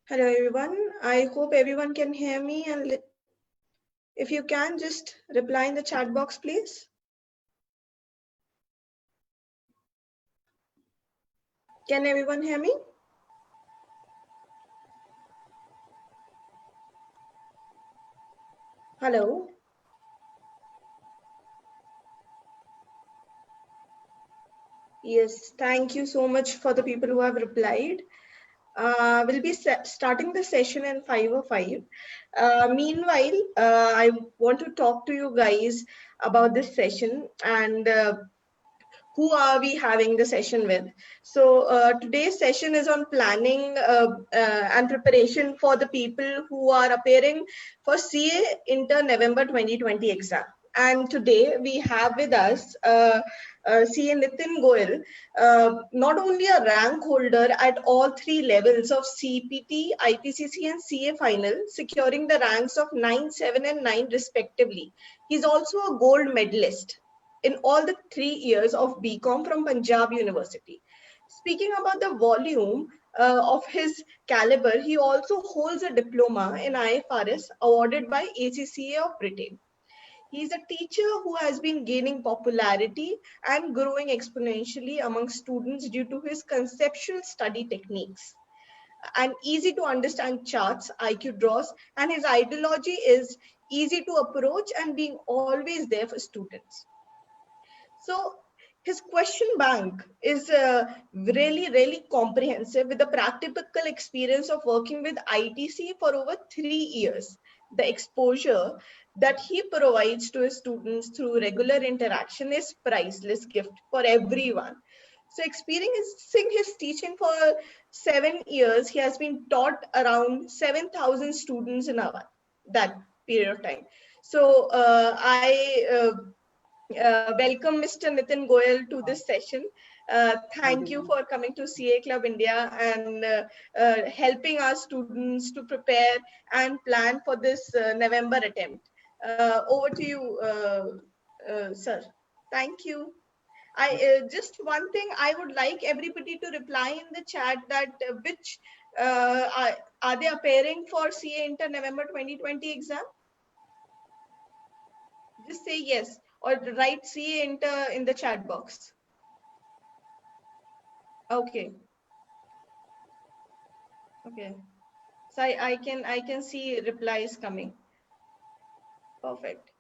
Hello everyone. I hope everyone can hear me, and if you can, just reply in the chat box, please. Can everyone hear me? Hello. Yes, thank you so much for the people who have replied. We'll be starting the session in 5:05. Meanwhile, I want to talk to you guys about this session and who are we having the session with. So today's session is on planning and preparation for the people who are appearing for CA Inter November 2020 exam. And today we have with us CA Nitin Goyal, not only a rank holder at all three levels of CPT, IPCC and CA final, securing the ranks of 9, 7 and 9 respectively. He's also a gold medalist in all the 3 years of BCom from Punjab University. Speaking about the volume of his caliber, he also holds a diploma in IFRS awarded by ACCA of Britain. He's a teacher who has been gaining popularity and growing exponentially among students due to his conceptual study techniques and easy to understand charts, IQ draws, and his ideology is easy to approach and being always there for students. So his question bank is really comprehensive with the practical experience of working with ITC for over 3 years. The exposure that he provides to his students through regular interaction is priceless gift for everyone. So experiencing his teaching for 7 years, he has been taught around 7,000 students in that period of time. So I welcome Mr. Nitin Goyal to this session. Thank you for coming to CA Club India and helping our students to prepare and plan for this November attempt. Over to you, sir. Thank you. I just one thing I would like everybody to reply in the chat that which are they appearing for CA Inter November 2020 exam? Just say yes or write CA Inter in the chat box. Okay. Okay. So I can see replies coming. Perfect.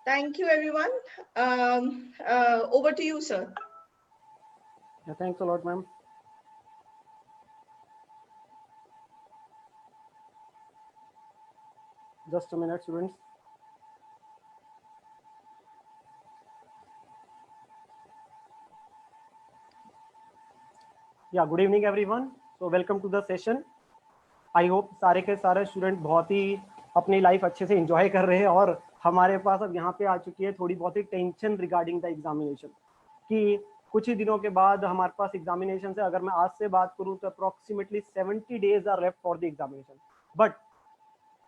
Thank you, everyone. Over to you, sir. Yeah, thanks a lot, ma'am. Just a minute, students. Yeah, good evening, everyone. So welcome to the session. I hope सारे के सारे student बहुत ही अपनी life अच्छे से enjoy कर रहे हैं और हमारे पास अब यहाँ पे आ चुकी है थोड़ी बहुत ही टेंशन रिगार्डिंग द एग्जामिनेशन कि कुछ ही दिनों के बाद हमारे पास एग्जामिनेशन से अगर मैं आज से बात करूँ तो approximately 70 days are left for the examination but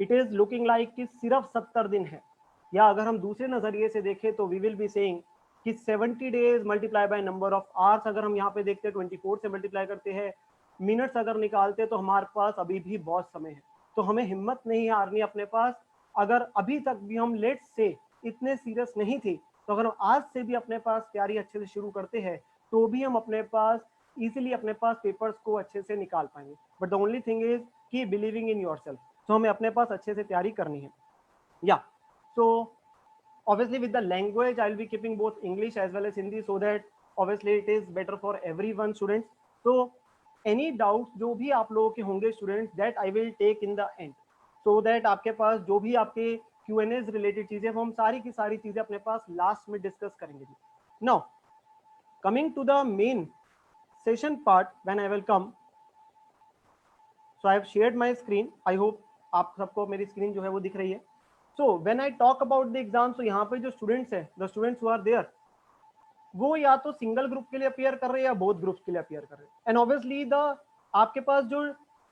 it is looking like कि सिर्फ 70 दिन है या अगर हम दूसरे नजरिए से देखें तो वी विल बी सेइंग कि 70 days multiply by number of hours अगर हम यहाँ पे देखते हैं 24 से मल्टीप्लाई करते हैं मिनट्स अगर निकालते तो हमारे पास अभी भी बहुत समय है तो हमें हिम्मत नहीं हारनी अपने पास अगर अभी तक भी हम लेट से इतने सीरियस नहीं थे तो अगर हम आज से भी अपने पास तैयारी अच्छे से शुरू करते हैं तो भी हम अपने पास इजीली अपने पास पेपर्स को अच्छे से निकाल पाएंगे but the only thing is की बिलीविंग इन योरसेल्फ तो हमें अपने पास अच्छे से तैयारी करनी है या सो obviously with the language I'll be keeping both English as well as Hindi so that obviously it is better for everyone students so any doubts जो भी आप लोगों के होंगे students that I will take in the end so that आपके पास जो भी आपके Q&As related चीजें वो हम सारी की सारी चीजें अपने पास लास्ट में डिस्कस करेंगे now coming to the main session part when I will come so I have shared my screen I hope आप सबको मेरी स्क्रीन जो है वो दिख रही है So when I talk about the exam, so यहाँ पे जो students हैं, the students who are there, वो या तो सिंगल ग्रुप के लिए अपियर कर रहे हैं या बोथ ग्रुप्स के लिए अपियर कर रहे हैं एंड ऑब्वियसली द आपके पास जो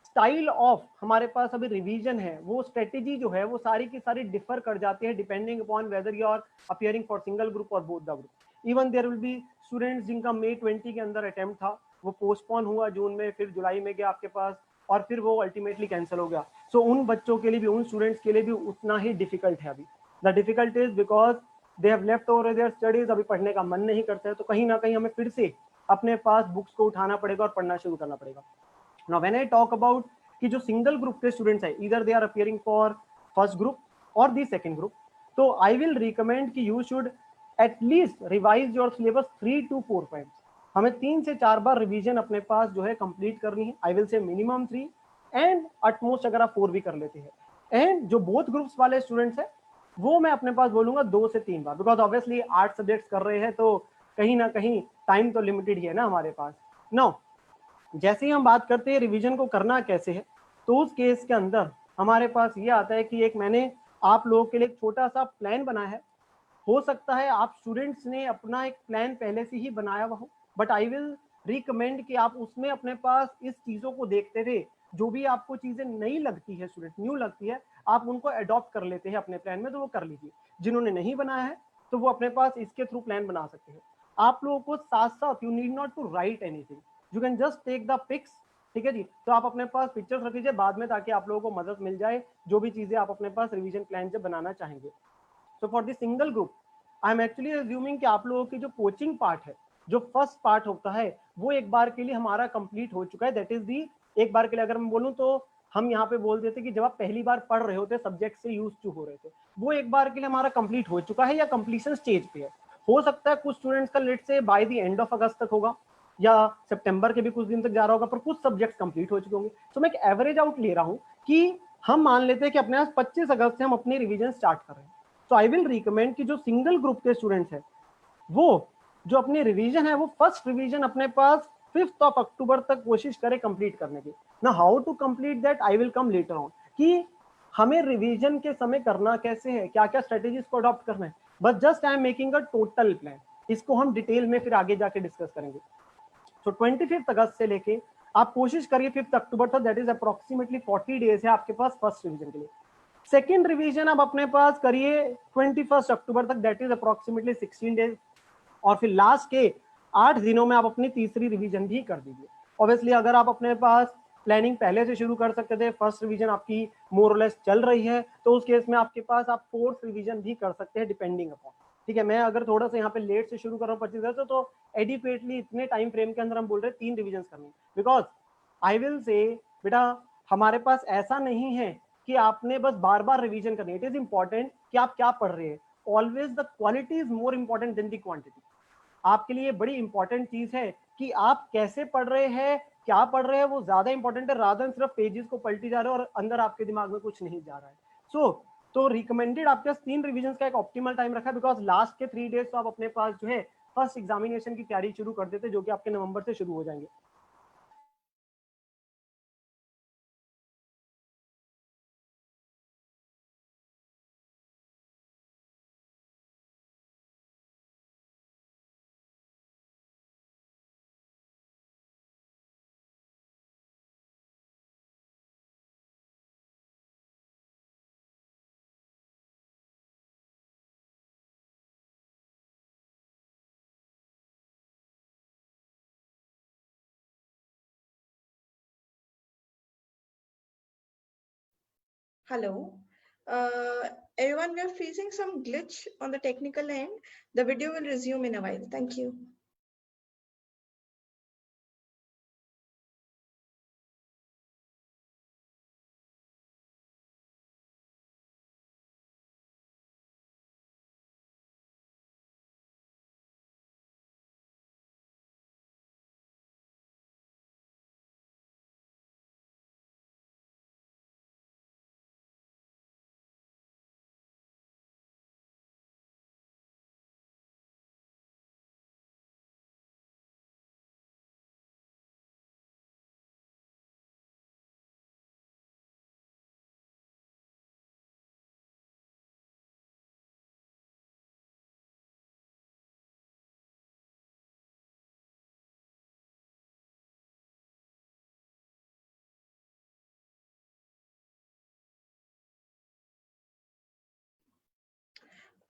स्टाइल ऑफ हमारे पास अभी रिवीजन है वो स्ट्रेटेजी जो है वो सारी की सारी डिफर कर जाती है depending upon whether you are appearing for single group और both the group even there will be students जिनका May 20 के अंदर अटेम्प्ट था वो पोस्टपोन हुआ जून में फिर जुलाई में गया आपके पास और फिर वो अल्टीमेटली कैंसिल हो गया। सो उन बच्चों के लिए भी, उन स्टूडेंट्स के लिए भी उतना ही डिफिकल्ट है अभी। The difficult is because they have left over their studies, अभी पढ़ने का मन नहीं करता है, तो कहीं ना कहीं हमें फिर से अपने पास बुक्स को उठाना पड़ेगा और पढ़ना शुरू करना पड़ेगा। Now when I talk about कि जो सिंगल ग्रुप के स्टूडेंट्स है, इधर they are appearing for first group और दी सेकंड ग्रुप, तो आई विल रिकमेंड कि you should at least revise your syllabus 3 to 4 times. हमें 3 से 4 बार रिवीजन अपने पास जो है कंप्लीट करनी है। आई विल से मिनिमम 3 एंड अटमोस्ट अगर आप 4 भी कर लेते हैं। एंड जो बोथ ग्रुप्स वाले स्टूडेंट्स है वो मैं अपने पास बोलूंगा 2 से 3 बार, बिकॉज ऑब्वियसली 8 सब्जेक्ट्स कर रहे हैं तो कहीं ना कहीं टाइम तो लिमिटेड ही है ना हमारे पास। नो, जैसे ही हम बात करते हैं रिवीजन को करना कैसे है, तो उस केस के अंदर हमारे पास ये आता है कि एक मैंने आप लोगों के लिए एक छोटा सा प्लान बनाया है। हो सकता है आप स्टूडेंट्स ने अपना एक प्लान पहले से ही बनाया हुआ हो, बट आई विल रिकमेंड कि आप उसमें अपने पास इस चीजों को देखते हुए जो भी आपको चीजें नई लगती है, स्टूडेंट न्यू लगती है, आप उनको अडॉप्ट कर लेते हैं अपने प्लान में, तो वो कर लीजिए। जिन्होंने नहीं बनाया है तो वो अपने पास इसके थ्रू प्लान बना सकते हैं। आप लोगों को साथ साथ you need not to write anything, you can just take the picks, ठीक है जी। तो आप अपने पास पिक्चर्स रख लीजिए बाद में, ताकि आप लोगों को मदद मिल जाए जो भी चीजें आप अपने पास रिवीजन प्लान से बनाना चाहेंगे। So for the single group I am actually assuming कि आप लोगों की जो कोचिंग पार्ट है, जो फर्स्ट पार्ट होता है, वो एक बार के लिए हमारा कंप्लीट हो चुका है। दैट इज दी, एक बार के लिए अगर मैं बोलूं तो हम यहाँ पे बोल देते कि जब आप पहली बार पढ़ रहे होते, सब्जेक्ट से यूज टू हो रहे थे, वो एक बार के लिए हमारा कंप्लीट हो चुका है या कंप्लीशन स्टेज पे है। हो सकता है कुछ स्टूडेंट्स का लेट से बाय द एंड ऑफ अगस्त तक होगा, या सितंबर के भी कुछ दिन तक जा रहा होगा, पर कुछ सब्जेक्ट कंप्लीट हो चुके होंगे। तो मैं एक एवरेज आउट ले रहा हूँ कि हम मान लेते हैं कि अपने पास 25 अगस्त से हम अपनी रिवीजन स्टार्ट कर रहे हैं। तो आई विल रिकमेंड कि जो सिंगल ग्रुप के स्टूडेंट्स हैं वो जो अपनी रिवीजन है वो फर्स्ट रिवीजन अपने पास 5th of अक्टूबर तक कोशिश करें कंप्लीट करने की। ना how to complete that I will come later on, कि हमें रिवीजन के समय करना कैसे है, क्या क्या स्ट्रेटेजीज को अडॉप्ट करना है, बस just I am making a total plan. इसको हम डिटेल में फिर आगे जाके डिस्कस करेंगे। तो 25 अगस्त से लेके आप कोशिश करिए 5th अक्टूबर तक, दैट इज अप्रोक्सीमेटली 40 डेज है आपके पास फर्स्ट रिवीजन के लिए। सेकेंड रिवीजन आप अपने पास करिए 21 अक्टूबर तक, दैट इज अप्रोक्सीमेटली 16 डेज। और फिर लास्ट के 8 दिनों में आप अपनी तीसरी रिवीजन भी कर दीजिए। ऑब्वियसली अगर आप अपने पास प्लानिंग पहले से शुरू कर सकते थे, फर्स्ट रिवीजन आपकी मोर और लेस चल रही है, तो उस केस में आपके पास आप फोर्थ रिवीजन भी कर सकते हैं डिपेंडिंग अपॉन, ठीक है। मैं अगर थोड़ा सा यहाँ पे लेट से शुरू कर रहा हूँ 25 अगस्त तो एडिक्वेटली इतने टाइम फ्रेम के अंदर हम बोल रहे हैं 3 रिवीजन करनी, बिकॉज आई विल से बेटा हमारे पास ऐसा नहीं है कि आपने बस बार बार रिवीजन करनी है। इट इज इंपॉर्टेंट कि आप क्या पढ़ रहे हैं। Always the quality is more important than the quantity. आपके लिए बड़ी इंपॉर्टेंट चीज है कि आप कैसे पढ़ रहे हैं, क्या पढ़ रहे हैं, वो ज्यादा इंपॉर्टेंट है रादर सिर्फ पेजेस को पलटी जा रहे हो और अंदर आपके दिमाग में कुछ नहीं जा रहा है। सो तो रिकमेंडेड आपके पास 3 रिवीजन का एक ऑप्टिमल टाइम रखा है, बिकॉज लास्ट के 3 डेज तो आप अपने पास जो है फर्स्ट एग्जामिनेशन की तैयारी शुरू कर देते, जो कि आपके नवंबर से शुरू हो जाएंगे। Hello. Everyone, we are facing some glitch on the technical end. The video will resume in a while. Thank you.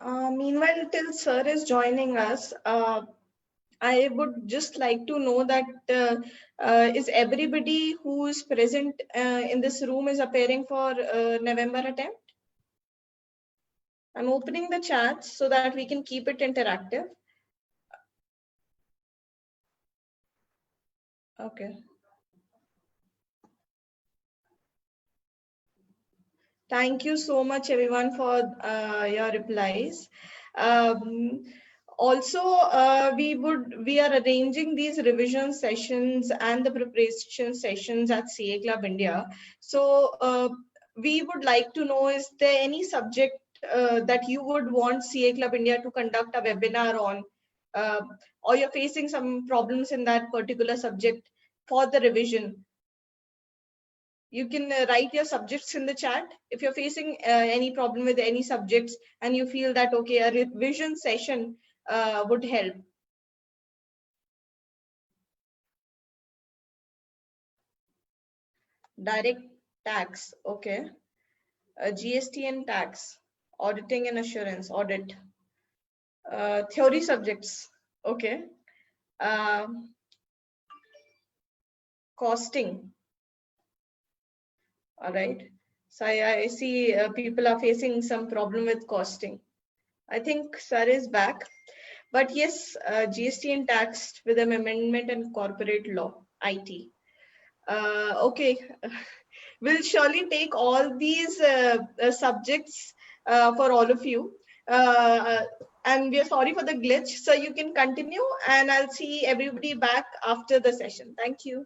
Meanwhile, till Sir is joining us, I would just like to know that is everybody who is present in this room is appearing for November attempt? I'm opening the chat so that we can keep it interactive. Okay. Thank you so much, everyone, for your replies. Also, we are arranging these revision sessions and the preparation sessions at CA Club India. So we would like to know, is there any subject that you would want CA Club India to conduct a webinar on, or you're facing some problems in that particular subject for the revision? You can write your subjects in the chat. If you're facing any problem with any subjects and you feel that, okay, a revision session would help. Direct tax, okay. GST and tax, auditing and assurance, audit. Theory subjects, okay. Costing, all right. So I see people are facing some problem with costing. I think sir is back. But yes, GST and tax with an amendment and corporate law, IT. Okay, we'll surely take all these subjects for all of you. And we are sorry for the glitch. So you can continue and I'll see everybody back after the session. Thank you.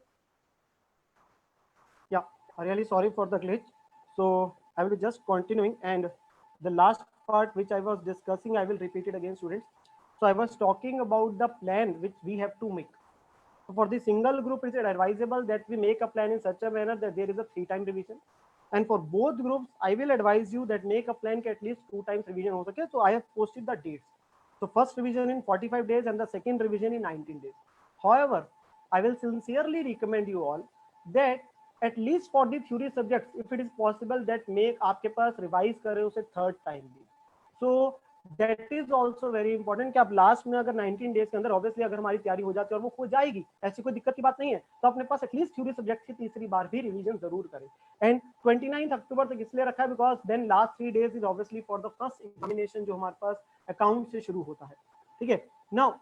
Yeah, really sorry for the glitch. So I will be just continuing, and the last part which I was discussing, I will repeat it again, students. So I was talking about the plan which we have to make. So for the single group, is it advisable that we make a plan in such a manner that there is a 3-time revision? And for both groups, I will advise you that make a plan at least 2 times revision. Okay, so I have posted the dates. So first revision in 45 days and the second revision in 19 days. However, I will sincerely recommend you all that at least for the theory subjects, if it is possible, that make आपके पास revise करें उसे 3rd time भी. So that is also very important कि आप last में अगर 19 days के अंदर ऑब्वियसली अगर हमारी तैयारी हो जाती है और वो हो जाएगी, ऐसी कोई दिक्कत की बात नहीं है, तो अपने पास एटलीस्ट थ्योरी सब्जेक्ट की तीसरी बार भी रिवीजन जरूर करें. एंड 29 अक्टूबर तक इसलिए रखा है because then last 3 days is obviously for the first examination जो हमारे पास अकाउंट से शुरू होता है. ठीक है. नाउ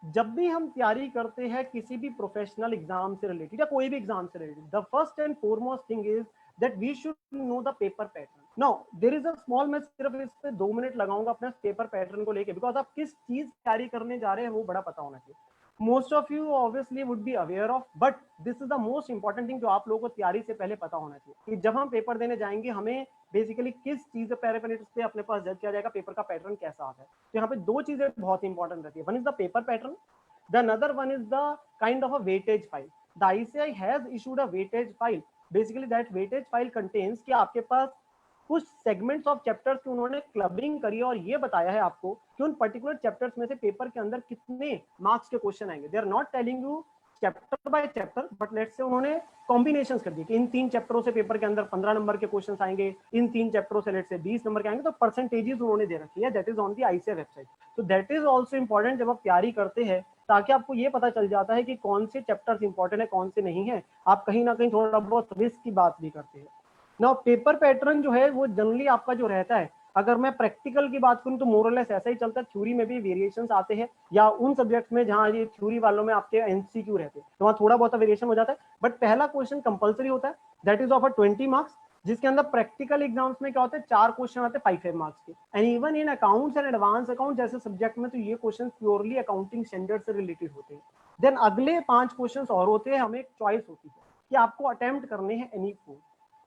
जब भी हम तैयारी करते हैं किसी भी प्रोफेशनल एग्जाम से रिलेटेड या कोई भी एग्जाम से related, the first and foremost thing is that we should know the paper pattern. Now there is a small, मैं सिर्फ इस पे 2 मिनट लगाऊंगा अपने पेपर पैटर्न को लेके, बिकॉज आप किस चीज तैयारी करने जा रहे हैं वो बड़ा पता होना चाहिए. Most of you obviously would be aware of, but this is the most important thing जो आप लोगों को तैयारी से पहले पता होना चाहिए कि जब हम पेपर देने जाएंगे हमें बेसिकली किस चीज पैरामीटर्स पे अपने पास जज किया जाएगा, पेपर का पैटर्न कैसा आता है. तो यहाँ पे 2 चीजें बहुत इंपॉर्टेंट रहती है. One is the paper pattern, the another one is the kind of a weightage file. The ICI has issued a weightage file. Basically that weightage file contains कि आपके पास कुछ सेगमेंट्स ऑफ चैप्टर्स की उन्होंने clubbing करी और ये बताया है आपको कि उन पर्टिकुलर चैप्टर्स में से पेपर के अंदर कितने मार्क्स के क्वेश्चन आएंगे. They are not telling you chapter by chapter, but let's say उन्होंने कॉम्बिनेशंस कर दिए कि इन 3 चैप्टरों से पेपर के अंदर 15 नंबर के क्वेश्चंस आएंगे, इन 3 चैप्टरों से लेट्स से 20 नंबर के आएंगे. तो परसेंटेजेस उन्होंने दे रखी है, that is on the ICI website. तो दैट इज आल्सो इंपॉर्टेंट जब आप तैयारी करते हैं, ताकि आपको ये पता चल जाता है कि कौन से चैप्टर्स इंपॉर्टेंट है कौन से नहीं है. आप कहीं ना कहीं थोड़ा बहुत रिस्क की बात भी करते हैं. नाउ पेपर पैटर्न जो है वो जनरली आपका जो रहता है, अगर मैं प्रैक्टिकल की बात करूं तो मोरलेस ऐसा ही चलता है. थ्योरी में भी वेरिएशंस आते हैं, या उन सब्जेक्ट्स में जहां ये थ्योरी वालों में आपके एमसीक्यू रहते हैं तो वहां थोड़ा बहुत वेरिएशन हो जाता है. बट पहला क्वेश्चन कंपलसरी होता है, that is of a 20 marks, जिसके अंदर प्रैक्टिकल एग्जाम्स में क्या होता है 4 क्वेश्चन आते हैं 5 मार्क्स के. And even in accounts and advance account जैसे सब्जेक्ट में तो ये क्वेश्चन प्योरली अकाउंटिंग स्टैंडर्ड से रिलेटेड होते हैं. देन अगले 5 क्वेश्चन और होते हैं, हमें एक चॉइस होती है कि आपको अटेम्प्ट करने हैं एनी 4.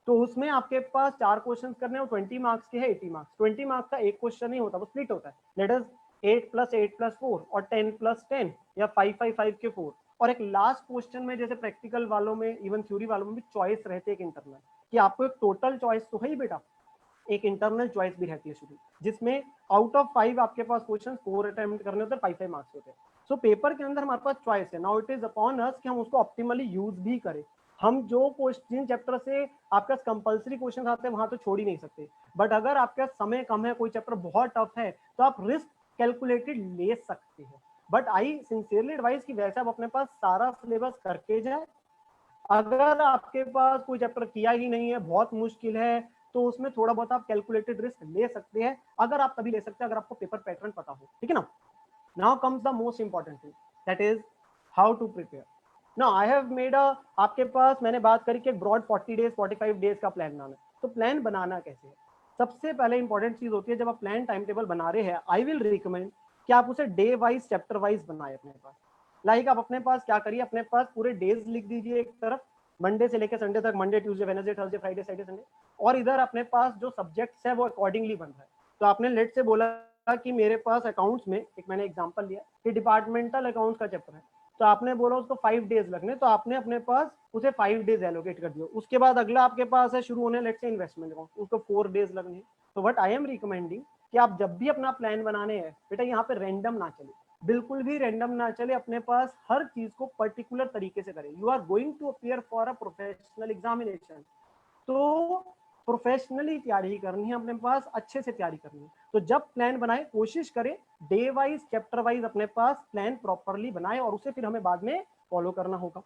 तो उसमें आपके पास 4 क्वेश्चन करने हैं, 20 मार्क्स के हैं 80 मार्क्स. 20 मार्क्स का एक क्वेश्चन नहीं होता, वो स्प्लिट होता है. लेट अस 8 + 8 + 4 और 10 + 10 या 5 5 5 के 4. और एक लास्ट क्वेश्चन में जैसे प्रैक्टिकल वालों में इवन थ्योरी वालों में भी चॉइस रहते हैं एक इंटरनल, कि आपको एक टोटल चॉइस तो है ही बेटा, एक इंटरनल चॉइस भी रहती है शुरू, जिसमें आउट ऑफ 5 आपके पास क्वेश्चन 4 अटेम्प्ट करने होते हैं, 5 5 मार्क्स होते हैं. सो पेपर के अंदर हमारे पास चॉइस है. Now it is upon us कि हम उसको ऑप्टिमली यूज भी करें. हम जो क्वेश्चन चैप्टर से आपका कंपलसरी क्वेश्चन आते हैं वहां तो छोड़ ही नहीं सकते, बट अगर आपका समय कम है, कोई चैप्टर बहुत टफ है, तो आप रिस्क कैलकुलेटेड ले सकते हैं. बट आई सिंसियरली एडवाइस कि वैसे आप अपने पास सारा सिलेबस करके जाए। अगर आपके पास कोई चैप्टर किया ही नहीं है, बहुत मुश्किल है, तो उसमें थोड़ा बहुत आप कैलकुलेटेड रिस्क ले सकते हैं, अगर आप तभी ले सकते हैं अगर आपको पेपर पैटर्न पता हो, ठीक है ना। Now comes the most important thing, that is how to prepare. Now I have made a, आपके पास मैंने बात करी कि ब्रॉड 40 डेज 45 डेज का प्लान बनाना है। तो प्लान बनाना कैसे है? सबसे पहले इंपॉर्टेंट चीज होती है, जब आप प्लान टाइम टेबल बना रहे हैं, आई विल रिकमेंड कि आप उसे डे वाइज चैप्टर वाइज बनाए अपने पास। लाइक आप अपने पास क्या करिए, अपने पास पूरे डेज लिख दीजिए एक तरफ, मंडे से लेकर संडे तक, Monday Tuesday Wednesday Thursday Friday Saturday Sunday, और इधर अपने पास जो सब्जेक्ट्स है वो अकॉर्डिंगली बन रहा है। तो आपने लेट से बोला कि मेरे पास अकाउंट्स में, एक मैंने एग्जांपल लिया कि डिपार्टमेंटल अकाउंट्स का चैप्टर है, तो आपने बोला उसको 5 डेज लगने, तो आपने अपने पास उसे 5 डेज एलोकेट कर दिया। उसके बाद अगला आपके पास है शुरू होने लेट से इन्वेस्टमेंट अकाउंट, उसको 4 डेज लगने। तो व्हाट आई एम रिकमेंडिंग कि आप जब भी अपना प्लान बनाने हैं बेटा, यहाँ पे रैंडम ना चले, बिल्कुल भी रैंडम ना चले, अपने पास हर चीज को पर्टिकुलर तरीके से करें। You are going to appear for a professional examination, तो प्रोफेशनली तैयारी करनी है, अपने पास अच्छे से तैयारी करनी है। तो जब प्लान बनाए कोशिश करें डे वाइज चैप्टर वाइज अपने पास प्लान प्रॉपरली बनाए, और उसे फिर हमें बाद में फॉलो करना होगा।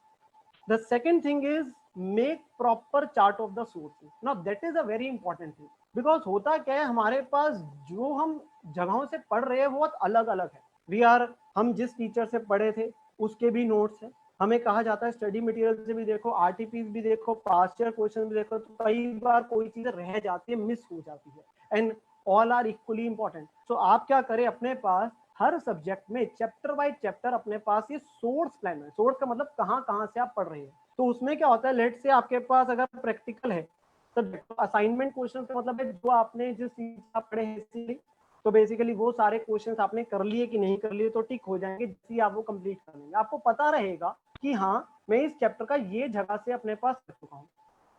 The second thing is make proper chart of the sources. Now that is a very important thing, because होता क्या है, हमारे पास जो हम जगहों से पढ़ रहे हैं वो बहुत अलग अलग है। हम जिस टीचर से पढ़े थे उसके भी नोट्स हैं, हमें कहा जाता है स्टडी मटेरियल से भी देखो, आरटीपीस भी देखो, पास्ट ईयर क्वेश्चन भी देखो, तो कई बार कोई चीज रह जाती है, मिस हो जाती है, and all are equally important. So आप क्या करें, अपने पास हर सब्जेक्ट में चैप्टर वाइज चैप्टर अपने पास ये सोर्स प्लान है। सोर्स का मतलब कहाँ कहाँ से आप पढ़ रहे हैं। तो उसमें क्या होता है, लेट से आपके पास अगर प्रैक्टिकल है तो असाइनमेंट क्वेश्चन का मतलब है जो आपने जिस चीज आप पढ़े हैं, तो बेसिकली वो सारे क्वेश्चंस आपने कर लिए कि नहीं कर लिए, तो टिक हो जाएंगे जैसे आप वो कंप्लीट कर लेंगे। आपको पता रहेगा कि हाँ मैं इस चैप्टर का ये जगह से अपने पास कर चुका हूँ।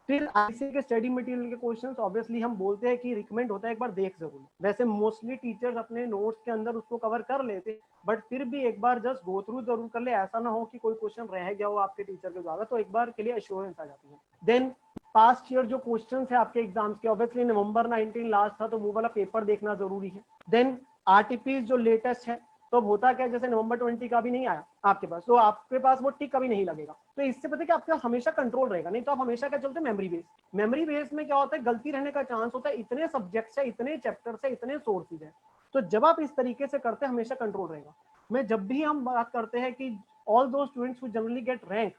फिर आईसी के स्टडी मटेरियल के क्वेश्चंस ऑब्वियसली हम बोलते हैं कि रिकमेंड होता है एक बार देख जरूर। वैसे मोस्टली टीचर्स अपने नोट्स के अंदर उसको कवर कर लेते, बट फिर भी एक बार जस्ट गो थ्रू जरूर कर ले, ऐसा ना हो कि कोई क्वेश्चन रह गया हो आपके टीचर के द्वारा, तो एक बार के लिए एश्योरेंस आ जाती है। देन पास्ट ईयर जो क्वेश्चन है आपके एग्जाम्स के, ऑब्वियसली नवंबर 19 लास्ट था, तो वो वाला पेपर देखना जरूरी है। देन आरटीपी जो लेटेस्ट है, तो होता क्या, जैसे नवंबर 20 का भी नहीं आया आपके पास, तो आपके पास वो टिक कभी नहीं लगेगा। तो इससे पता है कि आपके पास हमेशा कंट्रोल रहेगा। नहीं तो आप हमेशा क्या चलते मेमोरी बेस, मेमोरी बेस में क्या होता है, गलती रहने का चांस होता है, इतने सब्जेक्ट्स है, इतने चैप्टर्स है, इतने सोर्सेज है। तो जब आप इस तरीके से करते हैं हमेशा कंट्रोल रहेगा। मैं जब भी हम बात करते हैं कि all those students who generally get rank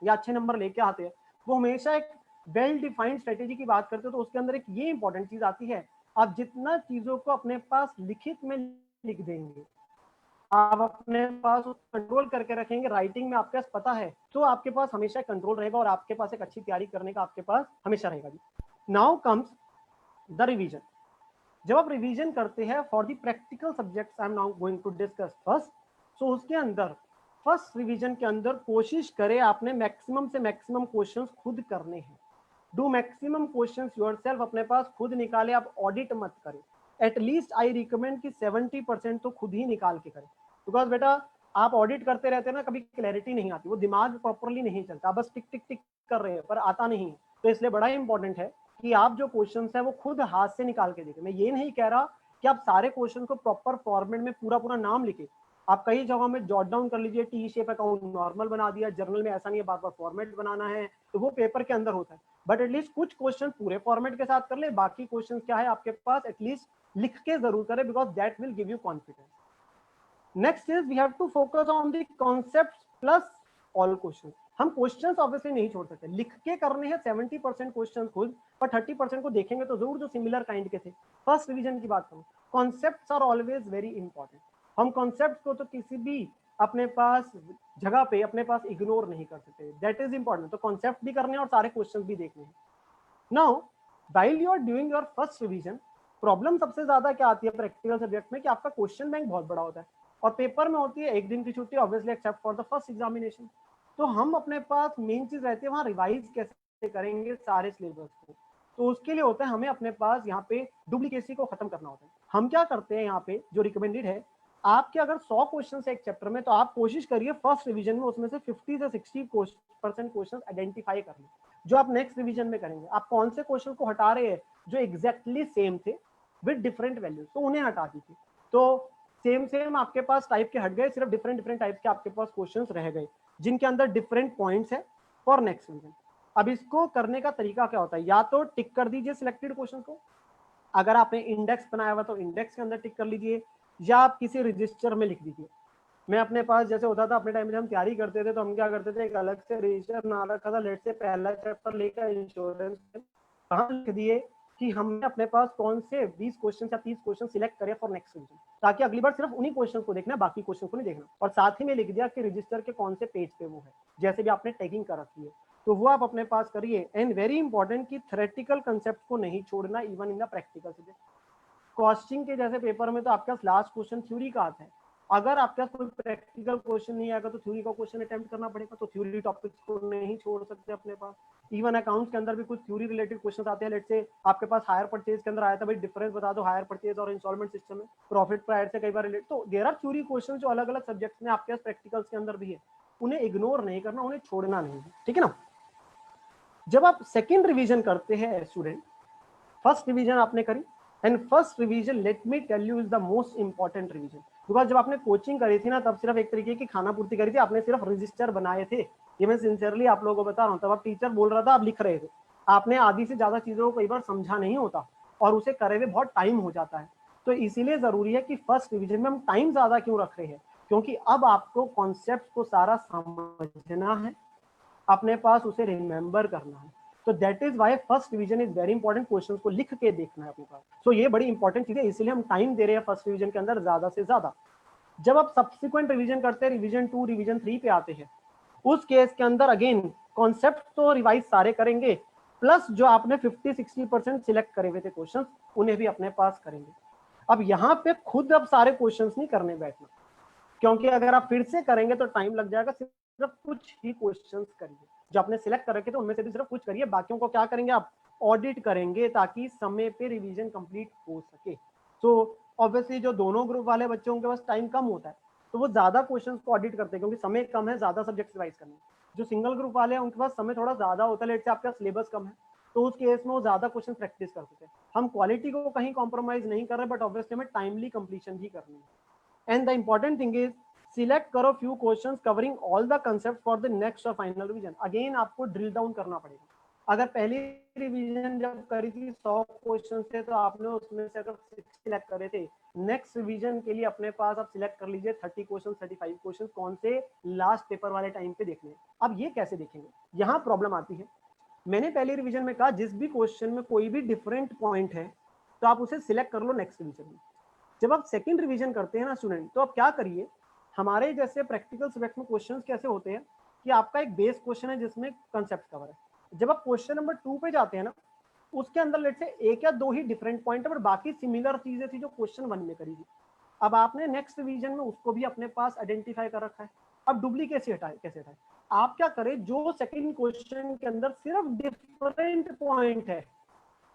या अच्छे नंबर लेके आते हैं, वो हमेशा एक वेल डिफाइंड स्ट्रेटेजी की बात करते हैं। तो उसके अंदर एक ये इंपॉर्टेंट चीज आती है, आप जितना चीजों को अपने पास लिखित में लिख देंगे, आप अपने पास कंट्रोल करके रखेंगे, राइटिंग में आपके पास पता है, तो आपके पास हमेशा कंट्रोल रहेगा और आपके पास एक अच्छी तैयारी करने का आपके पास हमेशा रहेगा। Now comes the revision. जब आप रिवीजन करते हैं for the practical subjects, I am now going to discuss first. So उसके अंदर फर्स्ट रिवीजन के अंदर कोशिश करें आपने मैक्सिमम से मैक्सिमम क्वेश्चंस खुद करने हैं। डू मैक्सिमम क्वेश्चंस योरसेल्फ, अपने पास खुद निकाले, आप ऑडिट मत करें। एटलीस्ट आई रिकमेंड कि 70% तो खुद ही निकाल के करें, बिकॉज बेटा आप ऑडिट करते रहते हैं ना, कभी क्लैरिटी नहीं आती, वो दिमाग प्रॉपरली नहीं चलता, बस टिक टिक टिक कर रहे हैं पर आता नहीं। तो इसलिए बड़ा इंपॉर्टेंट है कि आप जो क्वेश्चंस है वो खुद हाथ से निकाल के देखें। मैं ये नहीं कह रहा कि आप सारे क्वेश्चन को प्रॉपर फॉर्मेट में पूरा पूरा नाम लिखे, आप कई जगहों में जॉट डाउन कर लीजिए, टी शेप अकाउंट नॉर्मल बना दिया, जर्नल में ऐसा नहीं है बार बार फॉर्मेट बनाना है, तो वो पेपर के अंदर होता है। बट एटलीस्ट कुछ क्वेश्चन पूरे फॉर्मेट के साथ कर ले, बाकी क्वेश्चन क्या है आपके पास एटलीस्ट लिख के जरूर करें, because that will give you confidence. Next is we have to focus on the concepts plus all question. हम क्वेश्चंस ऑब्वियसली नहीं छोड़ सकते, लिख के करने हैं 70% क्वेश्चन खुद, पर 30% को देखेंगे तो जरूर जो सिमिलर काइंड के थे। फर्स्ट रिवीजन की बात करूं, concepts are always very important. हम कॉन्सेप्ट को तो किसी भी अपने पास जगह पे अपने पास इग्नोर नहीं कर सकते, दैट इज इंपॉर्टेंट। तो कॉन्सेप्ट भी करने हैं और सारे क्वेश्चन भी देखने हैं। Now while you are doing your first revision, problem सबसे ज्यादा क्या आती है प्रैक्टिकल सब्जेक्ट में कि आपका क्वेश्चन बैंक बहुत बड़ा होता है और पेपर में होती है एक दिन की छुट्टी, obviously except for the first examination. तो हम अपने पास मेन चीज रहती है वहां रिवाइज कैसे करेंगे सारे सिलेबस को। तो उसके लिए होता है हमें अपने पास यहाँ पे डुप्लीकेसी को खत्म करना होता है। हम क्या करते हैं यहाँ पे जो रिकमेंडेड है, आपके अगर 100 क्वेश्चन है एक चैप्टर में, तो आप कोशिश करिए फर्स्ट रिवीजन में उसमें से 50 से 60% क्वेश्चन आइडेंटिफाई कर लें, जो आप नेक्स्ट रिवीजन में करेंगे। आप कौन से क्वेश्चन को हटा रहे हैं जो एग्जैक्टली सेम थे विद डिफरेंट वैल्यूज, तो उन्हें हटा दीजिए। तो सेम आपके पास टाइप के हट गए, सिर्फ डिफरेंट टाइप के आपके पास क्वेश्चंस रह गए जिनके अंदर डिफरेंट पॉइंट्स है फॉर नेक्स्ट रिवीजन। अब इसको करने का तरीका क्या होता है, या तो टिक कर दीजिए सिलेक्टेड क्वेश्चन को, अगर आपने इंडेक्स बनाया हुआ तो इंडेक्स के अंदर टिक कर लीजिए, या आप किसी रजिस्टर में लिख दीजिए। मैं अपने पास जैसे होता था अपने टाइम में जब हम तैयारी करते थे तो हम क्या करते थे, एक अलग से रजिस्टर बना रखा था, लेट से पहला चैप्टर लेकर इंश्योरेंस कहाँ लिख दिए कि हमने अपने पास कौन से 20 क्वेश्चन या 30 क्वेश्चन सिलेक्ट करे फॉर नेक्स्ट रिवीजन, ताकि अगली बार सिर्फ उन्हीं क्वेश्चन को देखना, बाकी क्वेश्चन को नहीं देखना। और साथ ही में लिख दिया कि रजिस्टर के कौन से पेज पे वो है, जैसे भी आपने टैगिंग कर रखी है तो वो आप अपने पास करिए। एंड वेरी इंपॉर्टेंट कि थ्योरेटिकल कंसेप्ट को नहीं छोड़ना even in the practical subject. Costing के जैसे पेपर में तो आपके पास लास्ट क्वेश्चन थ्योरी का आता है, अगर आपके पास कोई प्रैक्टिकल क्वेश्चन नहीं आएगा तो थ्योरी का क्वेश्चन अटेम्प्ट करना पड़ेगा, तो थ्योरी टॉपिक्स को नहीं छोड़ सकते अपने पास। इवन अकाउंट्स के अंदर भी कुछ थ्योरी रिलेटेड क्वेश्चन आते हैं, लेट से आपके पास हायर परचेज के अंदर आया था, भाई डिफरेंस बता दो हायर परचेज और इंस्टॉलमेंट सिस्टम में, प्रॉफिट प्रायर से कई बार रिलेट, तो देयर आर थ्योरी क्वेश्चन जो अलग अलग सब्जेक्ट्स में आपके पास प्रैक्टिकल्स के अंदर भी है, उन्हें इग्नोर नहीं करना, उन्हें छोड़ना नहीं है, ठीक है ना। जब आप सेकेंड रिविजन करते हैं स्टूडेंट, फर्स्ट रिविजन आपने करी, and first revision let me tell you is the most important revision, because जब आपने कोचिंग करी थी ना तब सिर्फ एक तरीके की खाना पूर्ति करी थी, आपने सिर्फ रजिस्टर बनाए थे, ये मैं सिंसियरली आप लोगों को बता रहा हूँ। तब आप टीचर बोल रहा था आप लिख रहे थे, आपने आधी से ज्यादा चीजों को कई बार समझा नहीं होता और उसे करे हुए बहुत टाइम हो जाता है। तो इसीलिए जरूरी है कि फर्स्ट रिविजन में हम टाइम ज्यादा क्यों रख रहे हैं, क्योंकि अब आपको कॉन्सेप्ट को सारा समझना है, अपने पास उसे रिमेंबर करना है। तो that is why first revision is very important, questions को लिख के देखना है अपने पास। सो ये बड़ी इंपॉर्टेंट चीज है, इसलिए हम टाइम दे रहे हैं फर्स्ट रिवीजन के अंदर ज्यादा से ज्यादा। जब आप सब्सिक्वेंट रिवीजन करते हैं, रिवीजन 2 रिवीजन 3 पे आते हैं, उस केस के अंदर अगेन कॉन्सेप्ट तो रिवाइज सारे करेंगे, प्लस जो आपने 50-60% सिलेक्ट करे हुए थे क्वेश्चन उन्हें भी अपने पास करेंगे। अब यहाँ पे खुद अब सारे क्वेश्चन नहीं करने बैठना, क्योंकि अगर आप फिर से करेंगे तो टाइम लग जाएगा। सिर्फ कुछ ही क्वेश्चंस करिए जो आपने सिलेक्ट कर रखे थे, उनमें से भी सिर्फ कुछ करिए, बाकियों को क्या करेंगे आप ऑडिट करेंगे, ताकि समय पे रिवीजन कंप्लीट हो सके। तो ऑब्वियसली जो दोनों ग्रुप वाले बच्चों के पास टाइम कम होता है तो वो ज्यादा क्वेश्चंस को ऑडिट करते हैं, क्योंकि समय कम है, ज्यादा सब्जेक्ट रिवाइज करने। जो सिंगल ग्रुप वाले हैं उनके पास समय थोड़ा ज्यादा होता है, लेट से आपका सिलेबस कम है, तो उस केस में वो ज्यादा क्वेश्चन प्रैक्टिस करते हैं। हम क्वालिटी को कहीं कॉम्प्रोमाइज नहीं कर रहे, बट ऑब्वियसली हमें टाइमली कंप्लीशन भी करनी है। And the important thing is select करो few questions covering all the concept for the next और फाइनल रिवीजन। अगेन आपको ड्रिल डाउन करना पड़ेगा। अगर पहली रिवीजन जब करी थी 100 क्वेश्चन थे तो आपने उसमें से अगर 60 सिलेक्ट करे थे, नेक्स्ट रिवीजन के लिए अपने पास आप सिलेक्ट कर लीजिए 30 क्वेश्चन 35 क्वेश्चन, कौन से लास्ट पेपर वाले टाइम पे देखने। अब ये कैसे देखेंगे, यहाँ प्रॉब्लम आती है। मैंने पहली रिवीजन में कहा जिस भी क्वेश्चन में कोई भी डिफरेंट पॉइंट है तो आप उसे सिलेक्ट कर लो नेक्स्ट रिवीजन में। जब आप सेकंड रिवीजन करते हैं ना स्टूडेंट, तो आप क्या करिए, हमारे जैसे प्रैक्टिकल सब्जेक्ट में क्वेश्चंस कैसे होते हैं कि आपका एक बेस क्वेश्चन है जिसमें कंसेप्ट कवर है। जब आप क्वेश्चन नंबर 2 पे जाते हैं ना, उसके अंदर लेट से एक या दो ही डिफरेंट पॉइंट है, पर बाकी सिमिलर चीजें थी जो क्वेश्चन 1 में करी थी। अब आपने नेक्स्ट रिवीजन में उसको भी अपने पास आइडेंटिफाई कर रखा है। अब डुप्लीकेट कैसे हटाए, आप क्या करें, जो सेकंड क्वेश्चन के अंदर सिर्फ डिफरेंट पॉइंट है,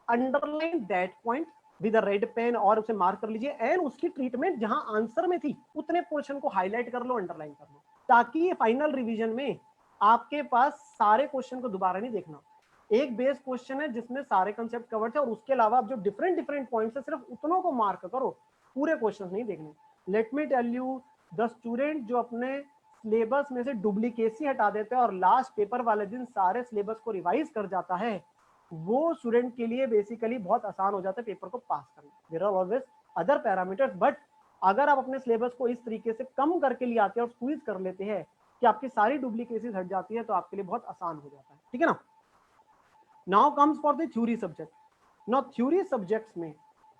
underline that point with red pen और उसे मार्क कर लीजिए, एंड उसकी ट्रीटमेंट जहां आंसर में थी उतने पोर्शन को हाईलाइट कर लो, अंडरलाइन कर लो, ताकि फाइनल रिवीजन में आपके पास सारे क्वेश्चन को दोबारा नहीं देखना। एक बेस क्वेश्चन है जिसमें सारे कंसेप्ट कवर थे, और उसके अलावा आप जो डिफरेंट पॉइंट्स है सिर्फ उतनों को मार्क करो, पूरे क्वेश्चन नहीं देखने। Let me tell you, the student जो अपने सिलेबस में से डुप्लीकेसी हटा देते हैं और लास्ट पेपर वाले दिन सारे सिलेबस को रिवाइज कर जाता है, वो स्टूडेंट के लिए बेसिकली बहुत आसान हो जाता है पेपर को पास करना। There are always other parameters, but अगर आप अपने सिलेबस को इस तरीके से कम करके ले आते हैं और स्क्वीज कर लेते हैं कि आपकी सारी डुप्लीकेसीज हट जाती है, तो आपके लिए बहुत आसान हो जाता है, ठीक है ना। Now comes for the theory subject. Now theory subjects में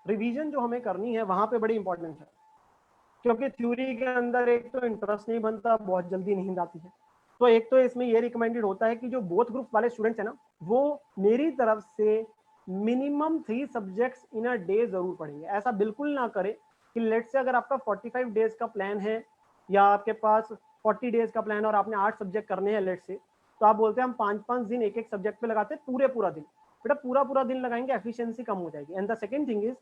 रिवीजन जो हमें करनी है वहां पे बड़ी इंपॉर्टेंट है, क्योंकि थ्योरी के अंदर एक तो इंटरेस्ट नहीं बनता, बहुत जल्दी नींद आती है। तो एक तो इसमें ये रिकमेंडेड होता है कि जो बोथ ग्रुप वाले स्टूडेंट्स हैं ना, वो मेरी तरफ से minimum 3 subjects in a day जरूर पढ़ेंगे। ऐसा बिल्कुल ना करें कि लेट से अगर आपका 45 डेज का प्लान है या आपके पास 40 डेज का प्लान और आपने 8 सब्जेक्ट करने हैं लेट से, तो आप बोलते हैं हम 5-5 दिन एक सब्जेक्ट पे लगाते हैं पूरा दिन। बेटा पूरा दिन लगाएंगे, एफिशिएंसी कम हो जाएगी। And the second thing is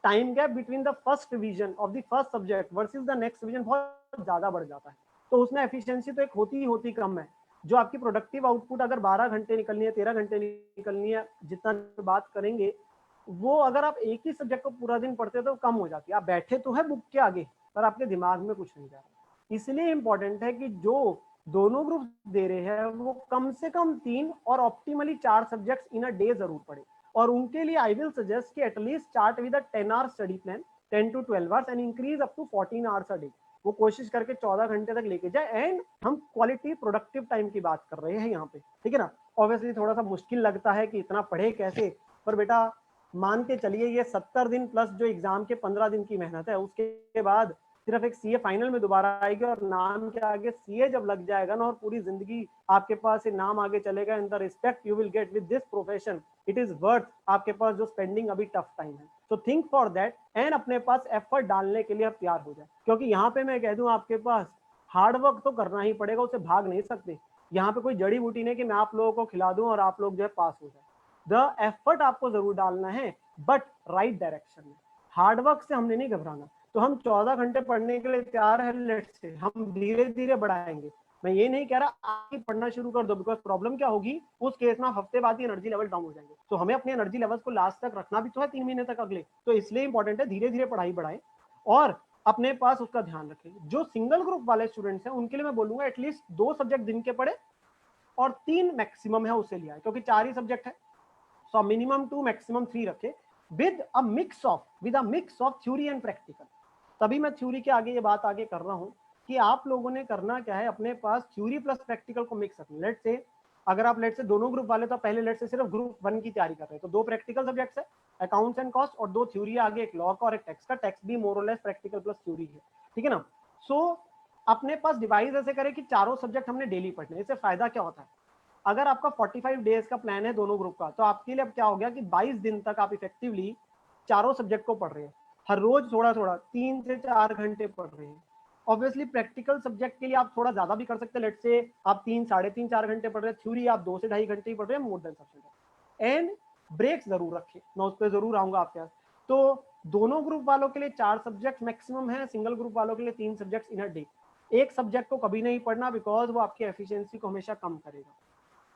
time gap between the first revision of the first subject versus the next revision बहुत ज्यादा बढ़ जाता है, तो उसमें एफिशिएंसी तो एक होती कम है। जो आपकी प्रोडक्टिव आउटपुट अगर 12 घंटे निकलनी है, 13 घंटे निकलनी है, जितना बात करेंगे, वो अगर आप एक ही सब्जेक्ट को पूरा दिन पढ़ते तो कम हो जाती है। आप बैठे तो है बुक के आगे, पर आपके दिमाग में कुछ नहीं जा रहा। इसलिए इंपॉर्टेंट है कि जो दोनों ग्रुप दे रहे हैं वो कम से कम 3 और optimally 4 subjects in a day जरूर पढ़े। और उनके लिए आई विल सजेस्ट कि at least start with a 10 hour study plan, 10 to 12 hours and increase up to 14 hours a day. वो कोशिश करके 14 घंटे तक लेके जाए। एंड हम क्वालिटी प्रोडक्टिव टाइम की बात कर रहे हैं यहाँ पे, ठीक है ना। ऑब्वियसली थोड़ा सा मुश्किल लगता है कि इतना पढ़े कैसे, पर बेटा मान के चलिए ये 70 दिन प्लस जो एग्जाम के 15 दिन की मेहनत है, उसके बाद सिर्फ एक सीए फाइनल में दोबारा आएगी और नाम के आगे सीए जब लग जाएगा ना और पूरी जिंदगी आपके पास ये नाम आगे चलेगा, in the respect you will get with this profession it is worth आपके पास जो स्पेंडिंग अभी टफ टाइम है। तो थिंक फॉर दैट एंड अपने पास एफर्ट डालने के लिए आप तैयार हो जाए। क्योंकि यहाँ पे मैं कह दूं आपके पास हार्ड वर्क तो करना ही पड़ेगा, उसे भाग नहीं सकते। यहाँ पे कोई जड़ी बूटी नहीं कि मैं आप लोगों को खिला दूं और आप लोग जो है पास हो जाए। द एफर्ट आपको जरूर डालना है, बट राइट डायरेक्शन में। हार्ड वर्क से हमने नहीं घबराना। तो हम 14 घंटे पढ़ने के लिए तैयार है, लेट से हम धीरे धीरे बढ़ाएंगे। मैं ये नहीं कह रहा आप ही पढ़ना शुरू कर दो, बिकॉज प्रॉब्लम क्या होगी उस केस में हफ्ते बाद ही एनर्जी लेवल डाउन हो जाएंगे। तो हमें अपने एनर्जी लेवल्स को लास्ट तक रखना भी तो है, 3 महीने तक अगले। तो इसलिए इंपॉर्टेंट है धीरे धीरे पढ़ाई बढ़ाएं और अपने पास उसका ध्यान रखें। जो सिंगल ग्रुप वाले स्टूडेंट्स हैं उनके लिए मैं बोलूंगा एटलीस्ट 2 सब्जेक्ट दिन के पढ़े और 3 मैक्सिमम है उसे लिया है, क्योंकि 4 ही सब्जेक्ट है। सो मिनिमम 2 मैक्सिमम 3 रखे with a mix of theory and practical. तभी मैं थ्योरी के आगे ये बात आगे कर रहा हूँ कि आप लोगों ने करना क्या है, अपने पास थ्योरी प्लस प्रैक्टिकल को मिक्स रखना। लेट से अगर आप लेट से दोनों ग्रुप वाले तो पहले लेट से सिर्फ ग्रुप 1 की तैयारी कर रहे हैं, तो 2 प्रैक्टिकल सब्जेक्ट्स है, अकाउंट्स एंड कॉस्ट, और 2 थ्योरी आगे, एक लॉ का और एक टैक्स का। टैक्स भी मोर और लेस प्रैक्टिकल प्लस थ्योरी है, ठीक है ना। सो अपने पास डिवाइस ऐसे करें कि चारों सब्जेक्ट हमने डेली पढ़ने। इससे फायदा क्या होता है, अगर आपका 45 डेज का प्लान है दोनों ग्रुप का, तो आपके लिए अब क्या हो गया कि 22 दिन तक आप इफेक्टिवली चारों सब्जेक्ट को पढ़ रहे हैं, हर रोज थोड़ा थोड़ा 3 से 4 घंटे पढ़ रहे हैं। ऑब्वियसली प्रैक्टिकल सब्जेक्ट के लिए आप थोड़ा ज्यादा भी कर सकते हैं, लेट से आप 3, साढ़े 3, 4 घंटे पढ़ रहे हैं, थ्योरी आप 2 से 2.5 घंटे ही पढ़ रहे हैं, more than sufficient. And breaks जरूर रखें, मैं उस पर जरूर आऊंगा आपके पास। तो दोनों ग्रुप वालों के लिए 4 सब्जेक्ट मैक्सिमम है, सिंगल ग्रुप वालों के लिए 3 सब्जेक्ट इन अ डे। एक सब्जेक्ट को कभी नहीं पढ़ना, बिकॉज वो आपकी एफिशिएंसी को हमेशा कम करेगा।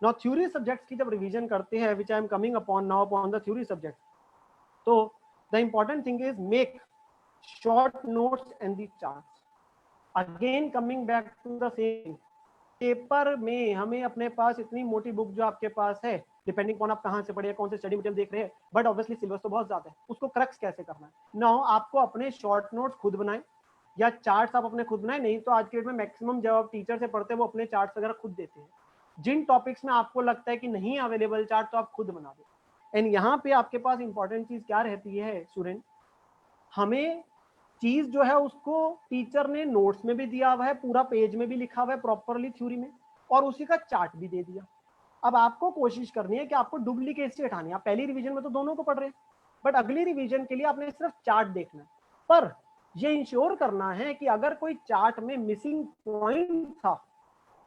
Now theory subjects की जब रिवीजन करते हैं, which I am coming upon now upon the theory subject, तो the important thing is make short notes and the charts. Again coming back to the same, paper में हमें अपने पास इतनी मोटी बुक जो आपके पास है, डिपेंडिंग ऑन आप कहाँ से पढ़े, कौन से स्टडी मटेरियल देख रहे हैं, बट ऑब्वियसली सिलेबस तो बहुत ज्यादा है, उसको क्रक्स कैसे करना है। नाउ आपको अपने शॉर्ट नोट्स खुद बनाएं या चार्ट्स आप अपने खुद बनाएं, नहीं तो आज के डेट में मैक्सिमम जब आप टीचर से पढ़ते हैं वो अपने चार्ट्स वगैरह खुद देते हैं। जिन टॉपिक्स में आपको लगता है कि नहीं अवेलेबल चार्ट, तो आप खुद बना दो। एंड यहाँ पे आपके पास इंपॉर्टेंट चीज क्या रहती है स्टूडेंट, हमें चीज जो है उसको टीचर ने नोट्स में भी दिया हुआ है, पूरा पेज में भी लिखा हुआ है प्रॉपरली थ्योरी में, और उसी का चार्ट भी दे दिया। अब आपको कोशिश करनी है कि आपको डुप्लीकेसी हटानी है। आप पहली रिवीजन में तो दोनों को पढ़ रहे हैं, बट अगली रिवीजन के लिए आपने सिर्फ चार्ट देखना है। पर ये इंश्योर करना है कि अगर कोई चार्ट में मिसिंग पॉइंट था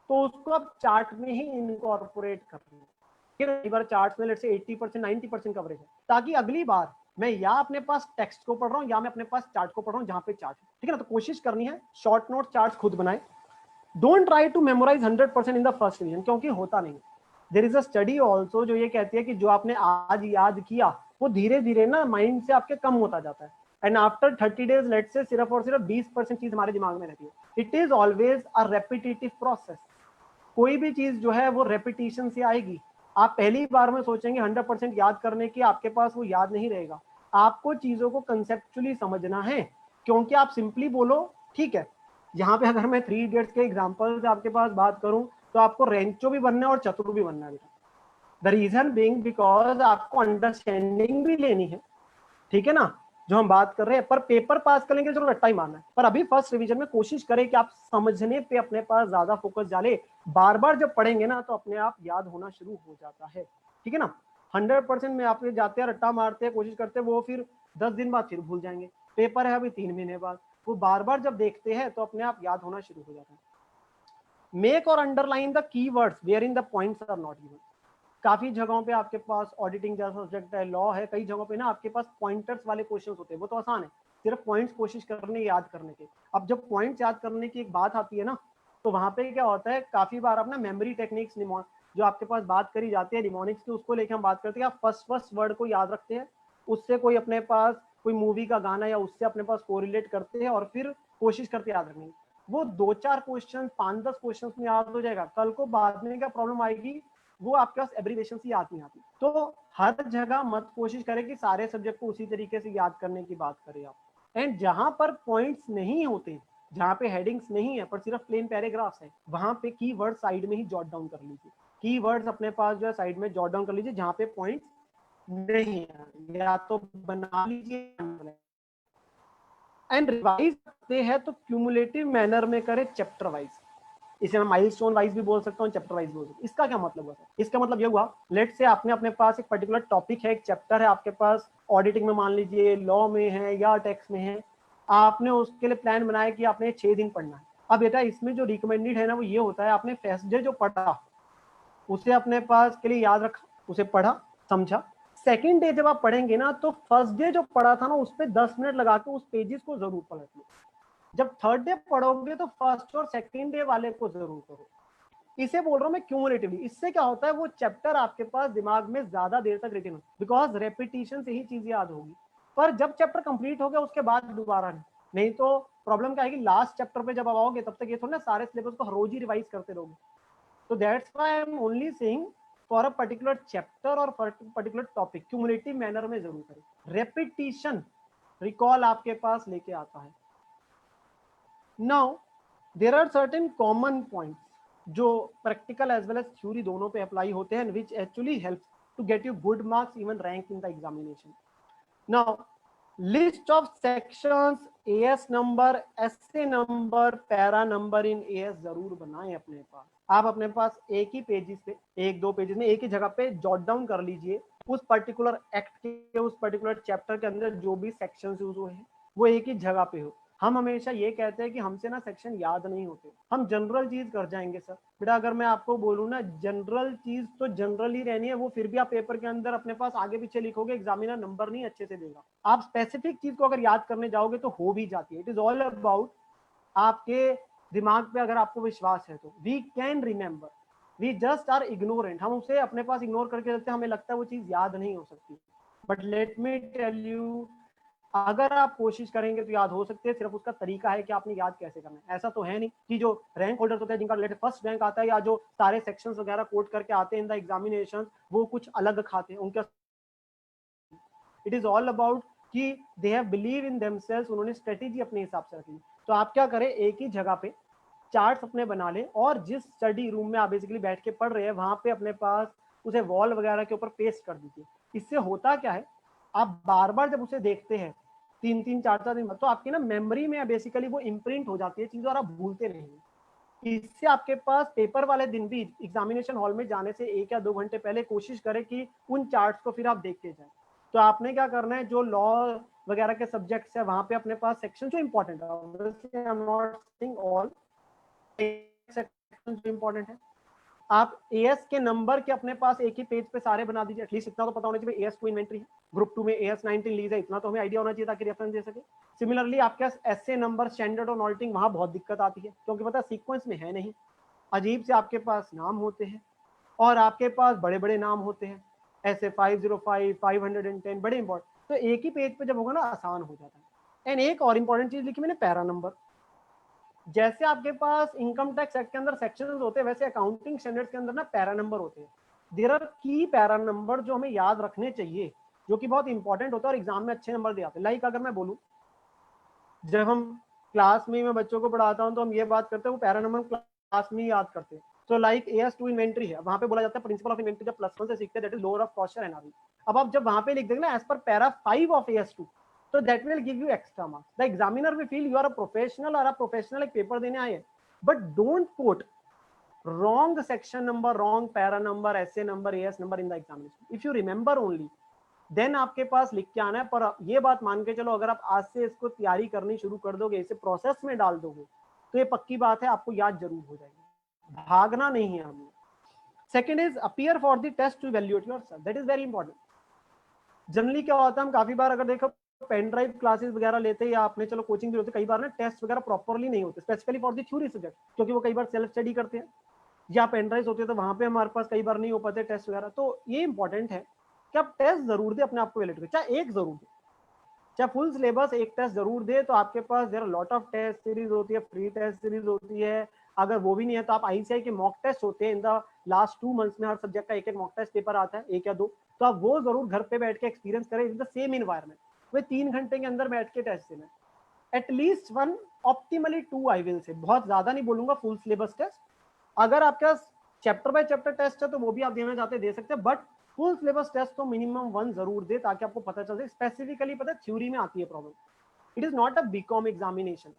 तो उसको आप चार्ट में ही इनकॉर्पोरेट कर लें। कई बार चार्ट में लेट्स से 80% 90% कवरेज है, ताकि अगली बार मैं या अपने पास टेक्स्ट को पढ़ रहा हूँ या मैं अपने पास चार्ट को पढ़ रहा हूँ जहां पे चार्ट है, ठीक है ना। तो कोशिश करनी है शॉर्ट नोट चार्ट खुद बनाए। Don't try to memorise 100% in the first revision, क्योंकि होता नहीं। There is a study also जो ये कहती है कि जो आपने आज याद किया वो धीरे धीरे ना माइंड से आपके कम होता जाता है। एंड आफ्टर 30 डेज लेट से सिर्फ और सिर्फ 20% चीज हमारे दिमाग में रहती है। It is always a repetitive process. कोई भी चीज जो है वो रेपिटेशन से आएगी। आप पहली बार में सोचेंगे 100% याद करने की, आपके पास वो याद नहीं रहेगा। आपको चीजों को कंसेप्चुअली समझना है, क्योंकि आप सिंपली बोलो ठीक है। यहाँ पे अगर मैं 3 इडियट्स के एग्जांपल से आपके पास बात करूं तो आपको रेंचो भी बनना है और चतुर भी बनना है बेटा। द रीजन बीइंग बिकॉज आपको अंडरस्टैंडिंग भी लेनी है, ठीक है ना, जो हम बात कर रहे हैं। पर पेपर पास करने के लिए चलो रट्टा ही मारना है, पर अभी फर्स्ट रिवीजन में कोशिश करें कि आप समझने पे अपने पास ज्यादा फोकस डाले। बार बार जब पढ़ेंगे ना तो अपने आप याद होना शुरू हो जाता है, ठीक है ना। 100% में आप जाते हैं रट्टा मारते हैं कोशिश करते हैं, वो फिर 10 दिन बाद फिर भूल जाएंगे। पेपर है अभी 3 महीने बाद, वो बार बार जब देखते हैं तो अपने आप याद होना शुरू हो जाता है। मेक और underline the keywords where in the points are not given. काफी जगहों पे आपके पास ऑडिटिंग जैसा सब्जेक्ट है, लॉ है, कई जगहों पे ना आपके पास पॉइंटर्स वाले क्वेश्चन होते हैं। वो तो आसान है, सिर्फ पॉइंट्स कोशिश करने याद करने के। अब जब पॉइंट्स याद करने की एक बात आती है ना, तो वहां पे क्या होता है, काफी बार अपना मेमोरी टेक्निक्स जो आपके पास बात करी जाती है निमोनिक्स की, उसको लेके हम बात करते हैं। आप फर्स्ट वर्ड को याद रखते हैं, उससे कोई अपने पास कोई मूवी का गाना या उससे अपने पास कोरिलेट करते हैं, और फिर कोशिश करते याद रखने की। वो 2-4 क्वेश्चन 5-10 क्वेश्चन में याद हो जाएगा, कल को बाद में क्या प्रॉब्लम आएगी, वो आपके पास एब्रीविएशन ही याद नहीं आती। तो हर जगह मत कोशिश करें कि सारे सब्जेक्ट को उसी तरीके से याद करने की बात करें आप। एंड जहां पर पॉइंट्स नहीं होते, जहां पे हेडिंग्स नहीं है पर सिर्फ प्लेन पैराग्राफ्स है, वहां पे कीवर्ड साइड में ही जॉट डाउन कर लीजिए। कीवर्ड्स अपने पास जो है साइड में जॉट डाउन कर लीजिए, जहां पे पॉइंट्स नहीं है या तो बना लीजिए। एंड रिवाइज करते हैं तो क्यूमुलेटिव मैनर में करें, चैप्टर वाइज। इसे मैं माइलस्टोन वाइज भी बोल सकता हूँ, चैप्टर वाइज बोल सकता हूँ। इसका क्या मतलब हुआ? इसका मतलब ये हुआ, लेट से आपने अपने पास एक पर्टिकुलर टॉपिक है, एक चैप्टर है आपके पास, ऑडिटिंग में मान लीजिए, लॉ में है या टैक्स में है, आपने उसके लिए प्लान बनाया कि आपने 6 दिन पढ़ना है। अब बेटा इसमें जो रिकमेंडेड है ना वो ये होता है, आपने फर्स्ट डे जो पढ़ा उसे अपने पास के लिए याद रखा, उसे पढ़ा समझा। सेकेंड डे जब आप पढ़ेंगे ना तो फर्स्ट डे जो पढ़ा था ना उस पर 10 मिनट लगा के उस पेजेस को जरूर पलट लो। जब थर्ड डे पढ़ोगे तो फर्स्ट और सेकेंड डे वाले को जरूर करो। इसे बोल रहा हूं मैं क्यूमुलेटिवली। इससे क्या होता है, वो चैप्टर आपके पास दिमाग में ज्यादा देर तक रिटेन हो, बिकॉज रेपिटेशन से ही चीज याद होगी। पर जब चैप्टर कंप्लीट हो गया उसके बाद दोबारा नहीं तो प्रॉब्लम क्या आएगी, लास्ट चैप्टर पे जब आप आओगे तब तक ये थोड़ा ना सारे सिलेबस को रोज ही रिवाइज करते रहोगे। तो that's why I am only saying for a particular chapter और पर्टिकुलर टॉपिक क्यूमुलेटिव मैनर में जरूर करें। रेपिटेशन रिकॉल आपके पास लेके आता है। Now there are certain common points जो practical as well as theory दोनों पे अप्लाई होते हैं, which actually helps to get you good marks even rank in the examination. Now list of sections, AS number, SA number, para number in AS जरूर बनाएं अपने पास। आप अपने पास एक ही पेजेस पे, एक दो पेजेस में एक ही जगह पे जॉट डाउन कर लीजिए उस पर्टिकुलर एक्ट के, उस पर्टिकुलर चैप्टर के अंदर जो भी सेक्शंस यूज हुए हैं वो एक ही जगह पे हो। हम हमेशा ये कहते हैं कि हमसे ना सेक्शन याद नहीं होते, हम जनरल चीज कर जाएंगे सर। बेटा अगर मैं आपको बोलूँ ना, जनरल चीज तो जनरल ही रहनी है, वो फिर भी आप पेपर के अंदर अपने पास आगे पीछे लिखोगे, एग्जामिनर नंबर नहीं अच्छे से देगा। आप स्पेसिफिक चीज को अगर याद करने जाओगे तो हो भी जाती है। इट इज ऑल अबाउट आपके दिमाग पे अगर आपको विश्वास है तो we can remember, we just are ignorant. हम उसे अपने पास इग्नोर करके रखते हैं, हमें लगता है वो चीज याद नहीं हो सकती। But let me tell you, अगर आप कोशिश करेंगे तो याद हो सकते हैं, सिर्फ उसका तरीका है कि आपने याद कैसे करना है। ऐसा तो है नहीं कि जो रैंक होल्डर होते हैं जिनका लेट फर्स्ट रैंक आता है या जो सारे सेक्शंस वगैरह कोट करके आते हैं इन द एग्जामिनेशन, वो कुछ अलग खाते हैं उनका। इट इज ऑल अबाउट कि they have believe in themselves, उन्होंने स्ट्रेटेजी अपने हिसाब से रखी। तो आप क्या करें, एक ही जगह पे चार्ट्स अपने बना लें और जिस स्टडी रूम में आप बेसिकली बैठ के पढ़ रहे हैं वहां पे अपने पास उसे वॉल वगैरह के ऊपर पेस्ट कर दीजिए। इससे होता क्या है, आप बार बार जब उसे देखते हैं 3-3 4-4 दिन बाद, तो आपकी ना मेमोरी में बेसिकली वो इम्प्रिंट हो जाती है चीजें और आप भूलते नहीं। इससे आपके पास पेपर वाले दिन भी एग्जामिनेशन हॉल में जाने से 1 या 2 घंटे पहले कोशिश करें कि उन चार्ट्स को फिर आप देखते जाएं। तो आपने क्या करना है, जो लॉ वगैरह के सब्जेक्ट्स है वहां पे अपने पास सेक्शन जो इंपॉर्टेंट इंपॉर्टेंट है, आप एएस के नंबर के अपने पास एक ही पेज पे सारे बना दीजिए। एटलीस्ट इतना तो पता होना चाहिए एएस 2 इन्वेंट्री है, ग्रुप 2 में एएस 19 लीज है, इतना तो हमें आइडिया होना चाहिए ताकि रेफरेंस दे सके। सिमिलरली आपके पास एसए नंबर, स्टैंडर्ड और ऑडिटिंग, वहां बहुत दिक्कत आती है क्योंकि पता सीक्वेंस में है नहीं, अजीब से आपके पास नाम होते हैं और आपके पास बड़े बड़े नाम होते हैं, ऐसे 505, 510, बड़े इंपॉर्टेंट। तो एक ही पेज पे जब होगा ना आसान हो जाता है। एंड एक और इंपॉर्टेंट चीज लिखी मैंने, पैरा नंबर। जैसे आपके पास इनकम टैक्स एक्ट के अंदर सेक्शंस होते हैं वैसे अकाउंटिंग स्टैंडर्ड्स के अंदर ना पैरा नंबर होते हैं। देयर आर की पैरा नंबर जो हमें याद रखने चाहिए, जो कि बहुत इंपॉर्टेंट होता है और एग्जाम में अच्छे नंबर दे आते हैं। लाइक अगर मैं बोलूं, जब हम क्लास में मैं बच्चों को पढ़ाता हूं तो हम ये बात करते हैं वो पैरा नंबर क्लास में ही याद करते हैं। तो लाइक AS2 इन्वेंट्री है, वहां पे बोला जाता है प्रिंसिपल ऑफ इन्वेंट्री जब +1 से सीखते हैं, that is lower of cost and NRV. अब आप जब वहां पे लिख देंगे ना as per para 5 of AS2, तो that will give you extra marks. The examiner will feel you are a professional और आप प्रोफेशनल एक पेपर देने आए हैं, but don't quote wrong section number, wrong para number, essay number, AS number in the examination. If you remember only, then आपके पास लिख के आना है। पर ये बात मान के चलो, अगर आप आज से इसको तैयारी करनी शुरू कर दोगे, इसे प्रोसेस में डाल दोगे, तो ये पक्की बात है आपको याद जरूर हो जाएगी, भागना नहीं है हमें। Second is appear for the test to evaluate yourself, that is very important. Generally क्या होता है, हम काफी बार अगर देखो पेन ड्राइव क्लासेस वगैरह लेते या आपने चलो कोचिंग भी होते, कई बार ना टेस्ट वगैरह प्रॉपरली नहीं होते, specifically for the theory subject, क्योंकि वो कई बार सेल्फ स्टडी करते हैं या पेन ड्राइव होते हैं, तो वहां पे हमारे पास कई बार नहीं हो पाते टेस्ट वगैरह। तो ये इंपॉर्टेंट है कि आप टेस्ट जरूर दे, अपने आप को वैलिडेट करें, चाहे एक जरूर दे। चाहे फुल सिलेबस एक टेस्ट जरूर दे, तो आपके पास there are lot of test series होती है, फ्री टेस्ट सीरीज होती है। अगर वो भी नहीं है तो आप आईसीआई के मॉक टेस्ट होते हैं इन द लास्ट 2 मंथ्स में, हर सब्जेक्ट का एक एक मॉक टेस्ट पेपर आता है, 1 या 2, तो आप वो जरूर घर पे बैठ के एक्सपीरियंस करें इन द सेम इन्वायरमेंट। वे 3 घंटे के अंदर बैठ के टेस्ट देना, एटलीस्ट 1, ऑप्टिमली 2 आई विल से, बहुत ज्यादा नहीं बोलूंगा फुल सिलेबस टेस्ट। अगर आपके पास चैप्टर बाय चैप्टर टेस्ट है तो वो भी आप देना चाहते दे सकते हैं, बट फुल सिलेबस टेस्ट तो मिनिमम 1 जरूर दे, ताकि आपको पता चल जाए। स्पेसिफिकली पता है थ्योरी में आती है problem, it is not a BCom examination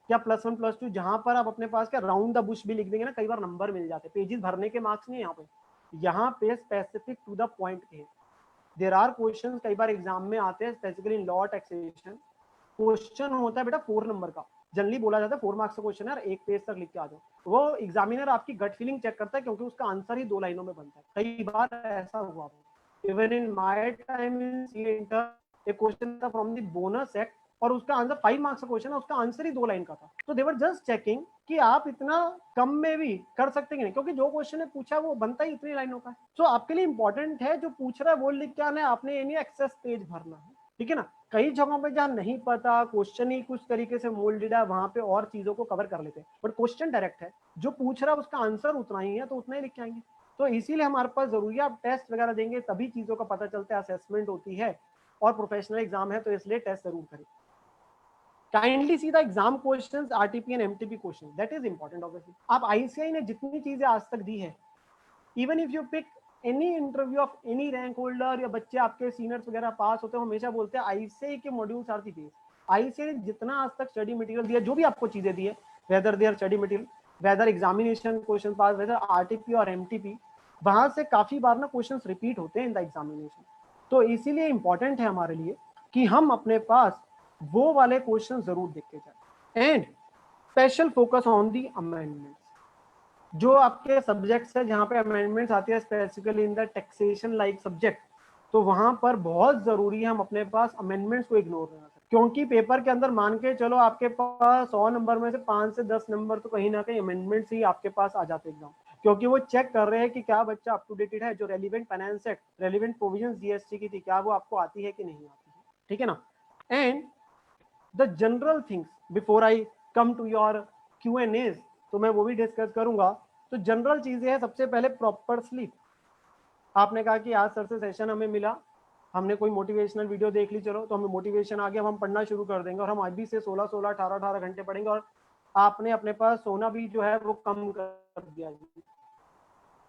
या +1 +2 जहां पर आप अपने पास क्या राउंड द बुश भी लिख देंगे ना, कई बार नंबर मिल जाते हैं, पेजेस भरने के मार्क्स नहीं। यहाँ पे स्पेसिफिक टू द पॉइंट है। देयर आर क्वेश्चंस कई बार एग्जाम में आते हैं, specifically in law taxation question होता है बेटा 4 नंबर का, जनरली बोला जाता है 4 मार्क्स का क्वेश्चन है, 1 पेज तक लिख के आ जाओ। वो एग्जामिनर आपकी गट फीलिंग चेक करता है, क्योंकि उसका आंसर ही 2 लाइनों में बनता है। कई बार ऐसा हुआ, even in my time in CA inter, एक क्वेश्चन था फ्रॉम द बोनस एक्ट और उसका आंसर 5 मार्क्स का क्वेश्चन है, उसका आंसर ही 2 लाइन का था। तो दे वर जस्ट चेकिंग कि आप इतना कम में भी कर सकते हैं, क्योंकि जो क्वेश्चन है पूछा वो बनता ही इतनी लाइनों का है। तो आपके लिए इंपॉर्टेंट है जो पूछ रहा है वो लिख के आना है, आपने ये नहीं एक्सेस पेज भरना है, ठीक है ना। कई जगहों पे जहाँ नहीं पता, क्वेश्चन ही कुछ तरीके से मोल्डेड है, वहां पे और चीजों को कवर कर लेते हैं, बट क्वेश्चन डायरेक्ट है, जो पूछ रहा है उसका आंसर उतना ही है, तो उतना ही लिख के आएंगे। तो इसीलिए हमारे पास जरूरी है, आप टेस्ट वगैरह देंगे तभी चीजों का पता चलता है, असेसमेंट होती है और प्रोफेशनल एग्जाम है, तो इसलिए टेस्ट जरूर करें। Kindly see the exam questions, RTP and MTP question, that is important obviously. आप आईसीआई ने जितनी चीजें आज तक दी है, even if you pick any interview of any rank holder या बच्चे आपके सीनियर्स वगैरह पास होते हैं, हमेशा बोलते हैं आईसीआई के modules are the base. ICAI ने जितना आज तक स्टडी मटेरियल दिया, जो भी आपको चीजें दी है, whether their study material, whether examination question pass, whether RTP और एमटीपी, वहां से काफी बार ना क्वेश्चंस रिपीट होते हैं इन द एग्जामिनेशन। तो इसीलिए इंपॉर्टेंट है हमारे लिए कि हम अपने पास वो वाले क्वेश्चन जरूर देख के जाए, and special focus on the amendments. जो आपके सब्जेक्ट्स है जहाँ पे अमेंडमेंट्स आती है, specifically in the taxation like subject, तो वहां पर बहुत जरूरी है हम अपने पास अमेंडमेंट्स को इग्नोर ना करें, क्योंकि पेपर के अंदर मान के चलो आपके पास 100 नंबर में से 5 से 10 नंबर तो कहीं ना कहीं अमेंडमेंट्स ही आपके पास आ जाते एग्जाम, क्योंकि वो चेक कर रहे हैं कि क्या बच्चा अप टू डेटेड है, जो relevant finance act, relevant provisions GST की थी, क्या वो आपको आती है कि नहीं आती है, ठीक है ना। And the general things before I come to your Q&As, तो मैं वो भी डिस्कस करूंगा। तो जनरल चीजें हैं, सबसे पहले प्रॉपर स्लीप। आपने कहा कि आज सर से सेशन हमें मिला, हमने कोई मोटिवेशनल वीडियो देख ली, चलो तो हमें मोटिवेशन आ गया, हम पढ़ना शुरू कर देंगे और हम अभी से 16 18 घंटे पढ़ेंगे, और आपने अपने पास सोना भी जो है वो कम कर दिया,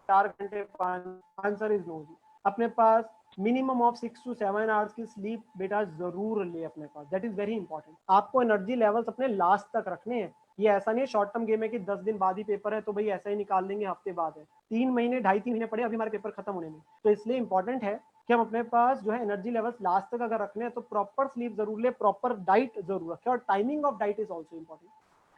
4 घंटे 5। आंसर इज नो जी। अपने पास मिनिमम ऑफ 6 to 7 आवर्स की स्लीप बेटा जरूर ले अपने पास, दैट इज वेरी इंपॉर्टेंट। आपको एनर्जी लेवल्स अपने लास्ट तक रखने हैं, ये ऐसा नहीं है शॉर्ट टर्म गेम है कि 10 दिन बाद ही पेपर है तो भाई ऐसा ही निकाल लेंगे, हफ्ते बाद है, 3 महीने 2.5-3 महीने पड़े अभी हमारे पेपर खत्म होने में। तो इसलिए इंपॉर्टेंट है कि हम अपने पास जो है एनर्जी लेवल्स लास्ट तक अगर रखने हैं तो प्रॉपर स्लीप जरूर ले, प्रॉपर डाइट जरूर रखें, और timing of diet is also important.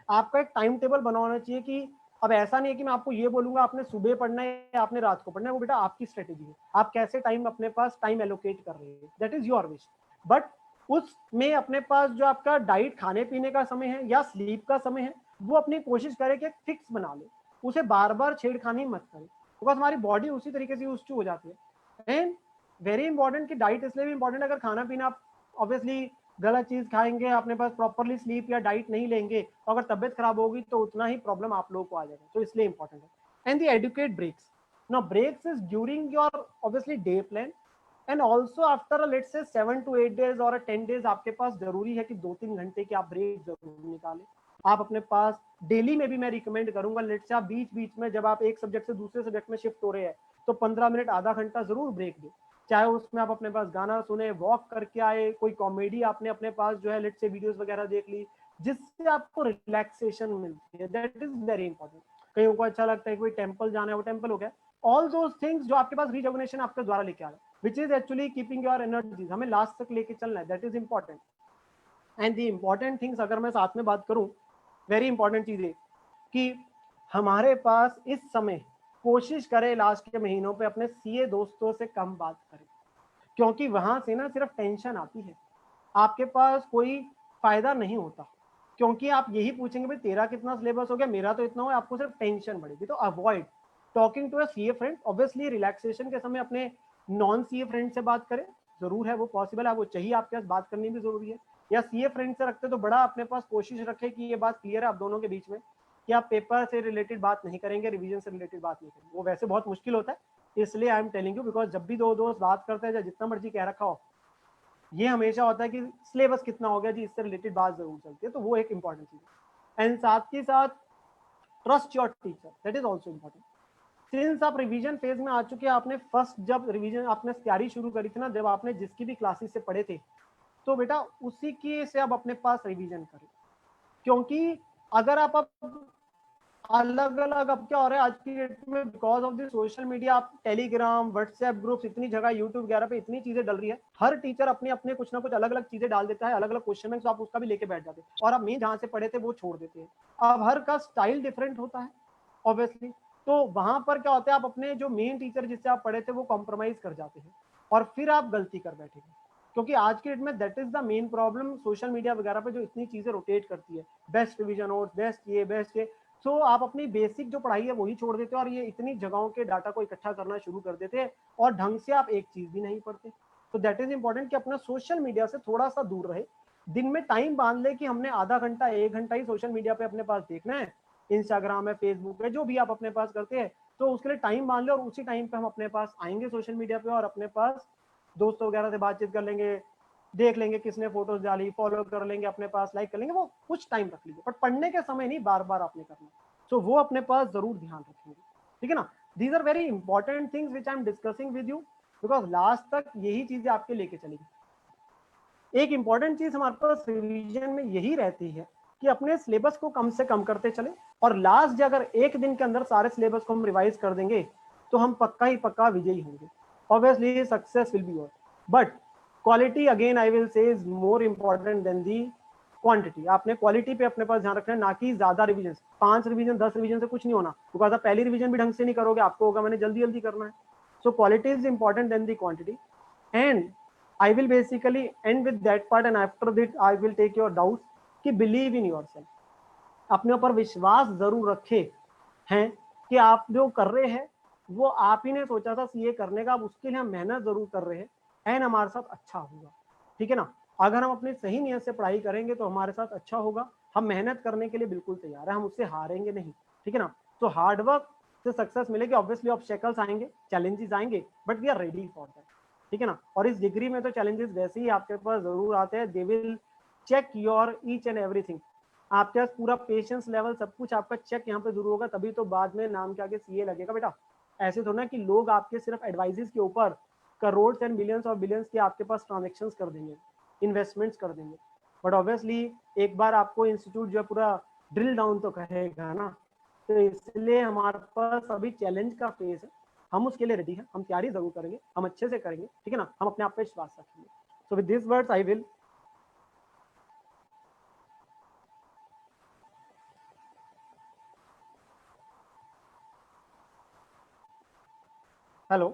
आपका एक टाइम टेबल बनाना चाहिए कि अब ऐसा नहीं है कि मैं आपको ये बोलूंगा आपने सुबह पढ़ना है या आपने रात को पढ़ना है, वो बेटा आपकी स्ट्रेटेजी है, आप कैसे टाइम अपने पास टाइम एलोकेट कर रहे हैं, that is your wish. But उसमें अपने पास जो आपका डाइट, खाने पीने का समय है या स्लीप का समय है, वो अपनी कोशिश करे कि फिक्स बना ले, उसे बार बार छेड़खानी मत करे, बिकॉज हमारी बॉडी उसी तरीके से यूज टू हो जाती है। एंड वेरी इंपॉर्टेंट कि डाइट इसलिए भी इंपॉर्टेंट, अगर खाना पीना आप ऑब्वियसली गलत चीज खाएंगे, अपने पास प्रॉपरली स्लीप या डाइट नहीं लेंगे, तो अगर तबियत खराब होगी तो उतना ही प्रॉब्लम आप लोगों को आ जाएगा, तो इसलिए इंपॉर्टेंट है। And the adequate breaks, now breaks is during your obviously day plan, and also after let's say 7 to 8 days और 10 days आपके पास जरूरी है कि 2-3 घंटे की आप ब्रेक जरूर निकालें। आप अपने पास डेली में भी मैं रिकमेंड करूंगा, लेट्स से आप बीच बीच में जब आप एक सब्जेक्ट से दूसरे सब्जेक्ट में शिफ्ट हो रहे हैं तो 15 मिनट आधा घंटा जरूर ब्रेक दे, चाहे उसमें आप अपने पास गाना सुने, वॉक करके आए, कोई कॉमेडी आपने अपने पास जो है लेट्स से वीडियोस वगैरह देख ली, जिससे आपको रिलैक्सेशन मिलती है, दैट इज वेरी इंपॉर्टेंट। कईयों को अच्छा लगता है कोई टेम्पल जाना है, वो टेम्पल हो गया, ऑल दोज थिंग्स जो आपके पास रिजुविनेशन आपके द्वारा लेके आ रहा है, which is actually keeping your energy, हमें लास्ट तक लेके चलना है, that is important. And the important things अगर मैं साथ में बात करूं, वेरी इंपॉर्टेंट चीज है कि हमारे पास इस समय कोशिश करें लास्ट के महीनों पे अपने सीए दोस्तों से कम बात करें, क्योंकि वहां से ना सिर्फ टेंशन आती है, आपके पास कोई फायदा नहीं होता, क्योंकि आप यही पूछेंगे भाई तेरा कितना सिलेबस हो गया, मेरा तो इतना हो, आपको सिर्फ टेंशन बढ़ेगी। तो avoid talking to a CA friend, obviously relaxation के समय अपने नॉन सीए फ्रेंड से बात करें, जरूर है, वो पॉसिबल है, वो चाहिए, आपके पास बात करनी भी जरूरी है। या सीए फ्रेंड से रखते तो बड़ा अपने पास कोशिश रखे कि ये बात क्लियर है आप दोनों के बीच में कि आप पेपर से रिलेटेड बात नहीं करेंगे, रिवीजन से रिलेटेड बात नहीं करेंगे। वो वैसे बहुत मुश्किल होता है, इसलिए I am telling you, because जब भी दो दोस्त बात करते हैं, जितना मर्जी कह रखा हो, ये हमेशा होता है कि सिलेबस कितना हो गया जी, इससे रिलेटेड बात जरूर चलती है। तो वो एक इंपॉर्टेंट चीज है। एंड साथ ही साथ trust your teacher, that is also important. Since आप रिवीजन फेज में आ चुके हैं, आपने फर्स्ट जब रिवीजन आपने तैयारी शुरू करी थी ना, जब आपने जिसकी भी क्लासेस से पढ़े थे, तो बेटा उसी की से आप अपने पास रिवीजन करें। क्योंकि अगर आप अब अलग अलग, अब क्या हो रहा है आज की डेट में, because of the social media, आप टेलीग्राम, व्हाट्सएप ग्रुप्स, इतनी जगह यूट्यूब वगैरह पे इतनी चीजें डल रही है, हर टीचर अपने अपने कुछ ना कुछ अलग अलग चीजें डाल देता है, अलग अलग क्वेश्चन बैंक, तो आप उसका भी लेके बैठ जाते हैं और आप मेन जहां से पढ़े थे वो छोड़ देते हैं। अब हर का स्टाइल डिफरेंट होता है ऑब्वियसली, तो वहां पर क्या होता है, आप अपने जो मेन टीचर जिससे आप पढ़े थे वो कॉम्प्रोमाइज कर जाते हैं और फिर आप गलती कर बैठेंगे। क्योंकि आज के डेट में that is the main problem, social media वगैरह पे जो इतनी चीजें रोटेट करती है, बेस्ट रिवीजन नोट्स, बेस्ट ये बेस्ट ये, सो आप अपनी बेसिक जो पढ़ाई है वही छोड़ देते हो और ये इतनी जगहों के डाटा को इकट्ठा करना शुरू कर देते हैं और ढंग से आप एक चीज भी नहीं पढ़ते। तो दैट इज इंपॉर्टेंट कि अपना सोशल मीडिया से थोड़ा सा दूर रहे, दिन में टाइम बांध ले कि हमने आधा घंटा 1 घंटा ही सोशल मीडिया पे अपने पास देखना है, इंस्टाग्राम है, फेसबुक है, जो भी आप अपने पास करते हैं, तो उसके लिए टाइम बांध ले और उसी टाइम पे हम अपने पास आएंगे सोशल मीडिया पे और अपने पास दोस्तों वगैरह से बातचीत कर लेंगे, देख लेंगे किसने फोटोज डाली, फॉलो कर लेंगे, अपने पास लाइक कर लेंगे, वो कुछ टाइम रख लीजिए, बट पढ़ने के समय नहीं बार बार आपने करना। सो वो अपने पास जरूर ध्यान रखेंगे, ठीक है ना। These are very important things which I am discussing with you, because last तक यही चीजें आपके लेके चलेगी। एक इंपॉर्टेंट चीज हमारे पास रिवीजन में यही रहती है कि अपने सिलेबस को कम से कम करते चले, और लास्ट अगर एक दिन के अंदर सारे सिलेबस को हम रिवाइज कर देंगे तो हम पक्का ही पक्का विजयी होंगे। Obviously success will be your, but quality again I will say is more important than the quantity. आपने क्वालिटी पे अपने पास ध्यान रखना है, ना कि ज्यादा रिवीजन। 5 रिवीजन 10 रिवीजन से कुछ नहीं होना, बिकॉज आप पहली रिवीजन भी ढंग से नहीं करोगे, आपको होगा मैंने जल्दी जल्दी करना है। So quality is important than the quantity, and I will basically end with that part, and after that I will take your doubts कि believe in yourself, अपने ऊपर विश्वास जरूर रखे हैं कि आप जो कर रहे हैं वो आप ही ने सोचा था सीए करने का, अब उसके लिए हम मेहनत जरूर कर रहे हैं एंड हमारे साथ अच्छा होगा, ठीक है ना। अगर हम अपनी सही नियत से पढ़ाई करेंगे तो हमारे साथ अच्छा होगा, हम मेहनत करने के लिए बिल्कुल तैयार है, हम उससे हारेंगे नहीं, ठीक है ना। तो हार्डवर्क से सक्सेस मिलेगी, ऑब्वियसली ऑब्स्टेकल्स आएंगे, चैलेंजेस आएंगे, but we are ready for that, ठीक है ना। और इस डिग्री में तो चैलेंजेस वैसे ही आपके पास जरूर आते हैं, they will check your each and everything, आपके पास पूरा पेशेंस लेवल सब कुछ आपका चेक यहाँ पे जरूर होगा, तभी तो बाद में नाम के आगे सीए लगेगा बेटा। ऐसे थोड़ा कि लोग आपके सिर्फ एडवाइजेस के ऊपर करोड़ एंड बिलियंस और बिलियंस के आपके पास ट्रांजेक्शन्स कर देंगे, इन्वेस्टमेंट्स कर देंगे, बट ऑब्वियसली एक बार आपको इंस्टीट्यूट जो पूरा ड्रिल डाउन तो करेगा ना, तो इसलिए हमारे पास अभी चैलेंज का फेज है, हम उसके लिए रेडी हैं, हम तैयारी जरूर करेंगे, हम अच्छे से करेंगे, ठीक है ना, हम अपने आप पे विश्वास रखेंगे। So with this words I will hello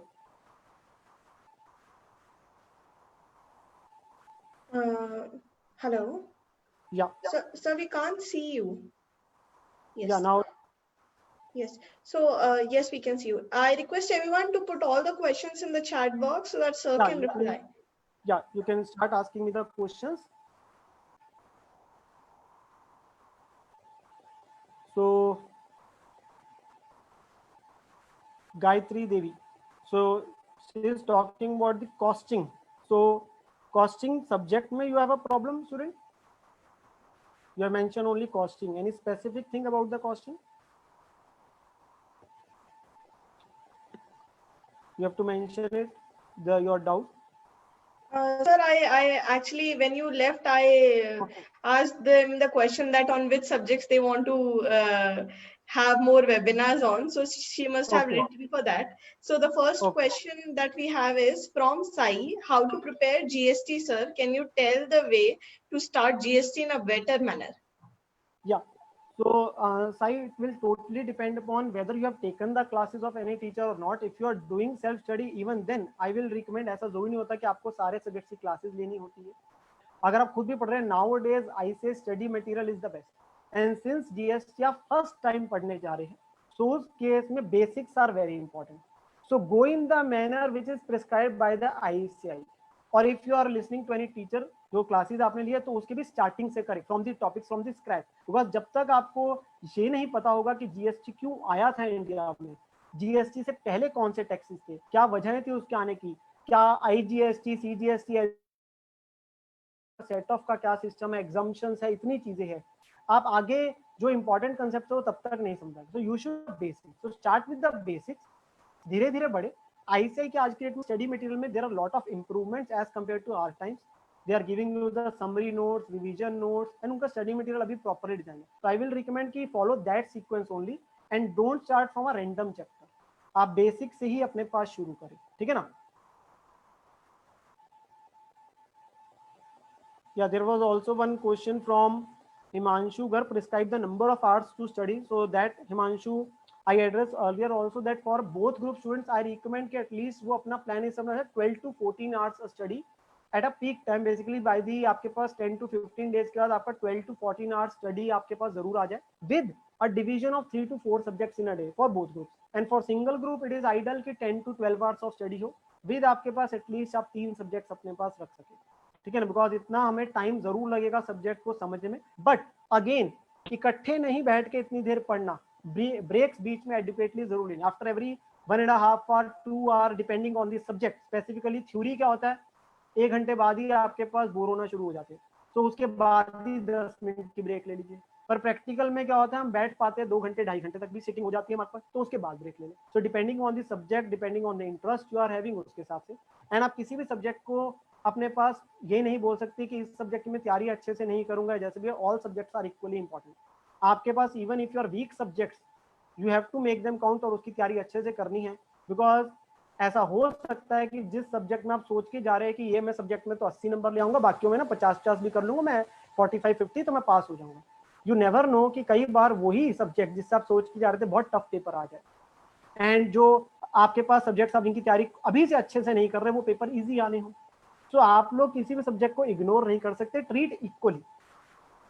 Hello. या So we can't see you. Yes. या now Yes. So yes, we can see you. I request everyone to put all the questions in the chat box so that sir can reply. Yeah, you can start asking me the questions. So Gayatri Devi, so she is talking about the costing. So costing subject में you have a problem, student? You have mentioned only costing. Any specific thing about the costing? You have to mention it, your doubt. Sir, I actually, when you left, I asked them the question that on which subjects they want to have more webinars on. So she must have written for that. So the first question that we have is from Sai: how to prepare GST, sir? Can you tell the way to start GST in a better manner? Yeah. So, Sai, it will totally depend upon whether you have taken the classes of any teacher or not. If you are doing self-study, even then, I will recommend, ऐसा जरूरी नहीं होता कि आपको सारे subjects की classes लेनी होती है। अगर आप खुद भी पढ़ रहे हैं, nowadays I say study material is the best. And since GST आप first time पढ़ने जा रहे हैं, so उस केस में basics are very important. So go in the manner which is prescribed by the ICAI. और if you are listening to any teacher, जो classes आपने लिया तो उसके भी स्टार्टिंग से करें, from the topics from the scratch, because जब तक आपको ये नहीं पता होगा कि जीएसटी क्यों आया था इंडिया में, जीएसटी से पहले कौन से टैक्सेस थे, क्या वजह थी उसके आने की, क्या आईजीएसटी, सीजीएसटी, सेट ऑफ का क्या सिस्टम है, एग्जाम्पशंस है, इतनी चीजें हैं, आप आगे जो इंपॉर्टेंट कंसेप्ट है वो तब तक नहीं समझा। So you should basic, so start with the basics, धीरे धीरे बढ़े। आईसीआई के आज के स्टडी मटेरियल में there are lot of improvements as compare to our times. They are giving you the summary notes, revision notes, and उनका study material अभी properly design है। तो आई विल रिकमेंड कि follow that sequence only and don't start from a random chapter. आप basic से ही अपने पास शुरू करें, ठीक है ना। Yeah, there was also one question from Himanshu Gar, prescribe the number of hours to study. So that Himanshu, I addressed earlier also that for both group students, I recommend कि at least वो अपना plan is समझना है 12 to 14 hours study at a peak time. Basically by the आपके पास 10 to 15 days के बाद आपका 12 to 14 hours study आपके पास जरूर आ जाए, with a division of 3 to 4 subjects in a day for both groups. And for single group it is ideal कि 10 to 12 hours of study हो, with आपके पास at least आप 3 subjects अपने पास रख सके, ठीक है ना, बिकॉज इतना हमें टाइम जरूर लगेगा सब्जेक्ट को समझने में। बट अगेन इकट्ठे नहीं बैठ के इतनी देर पढ़ना, ब्रेक्स बीच में एडुकेटली जरूर लेना, after every 1.5 hour 2 hour depending on the subject. Specifically theory क्या होता है, 1 घंटे बाद ही आपके पास बोर होना शुरू हो जाते हैं, तो उसके बाद ही 10 मिनट की ब्रेक ले लीजिए। पर प्रैक्टिकल में क्या होता है, हम बैठ पाते हैं 2 घंटे 2.5 घंटे तक भी सिटिंग हो जाती है हमारे पास, तो उसके बाद ब्रेक ले लें। So depending on the subject, depending on the interest you are having, उसके हिसाब से। एंड आप किसी भी सब्जेक्ट को अपने पास ये नहीं बोल सकते कि इस सब्जेक्ट में तैयारी अच्छे से नहीं करूंगा, जैसे भी all subjects are equally important. आपके पास even if you are weak subjects, you have to make them count, और उसकी तैयारी अच्छे से करनी है। बिकॉज ऐसा हो सकता है कि जिस सब्जेक्ट में आप सोच के जा रहे हैं कि ये मैं सब्जेक्ट में तो 80 नंबर ले आऊंगा, बाकियों में ना 50-50 भी कर लूंगा, मैं 45-50 तो मैं पास हो जाऊंगा। यू नेवर नो कि कई बार वही सब्जेक्ट जिससे आप सोच के जा रहे थे बहुत टफ पेपर आ जाए, एंड जो आपके पास सब्जेक्ट्स आप जिनकी तैयारी अभी से अच्छे से नहीं कर रहे वो पेपर ईजी आने हो। तो आप लोग किसी भी सब्जेक्ट को इग्नोर नहीं कर सकते, ट्रीट इक्वली।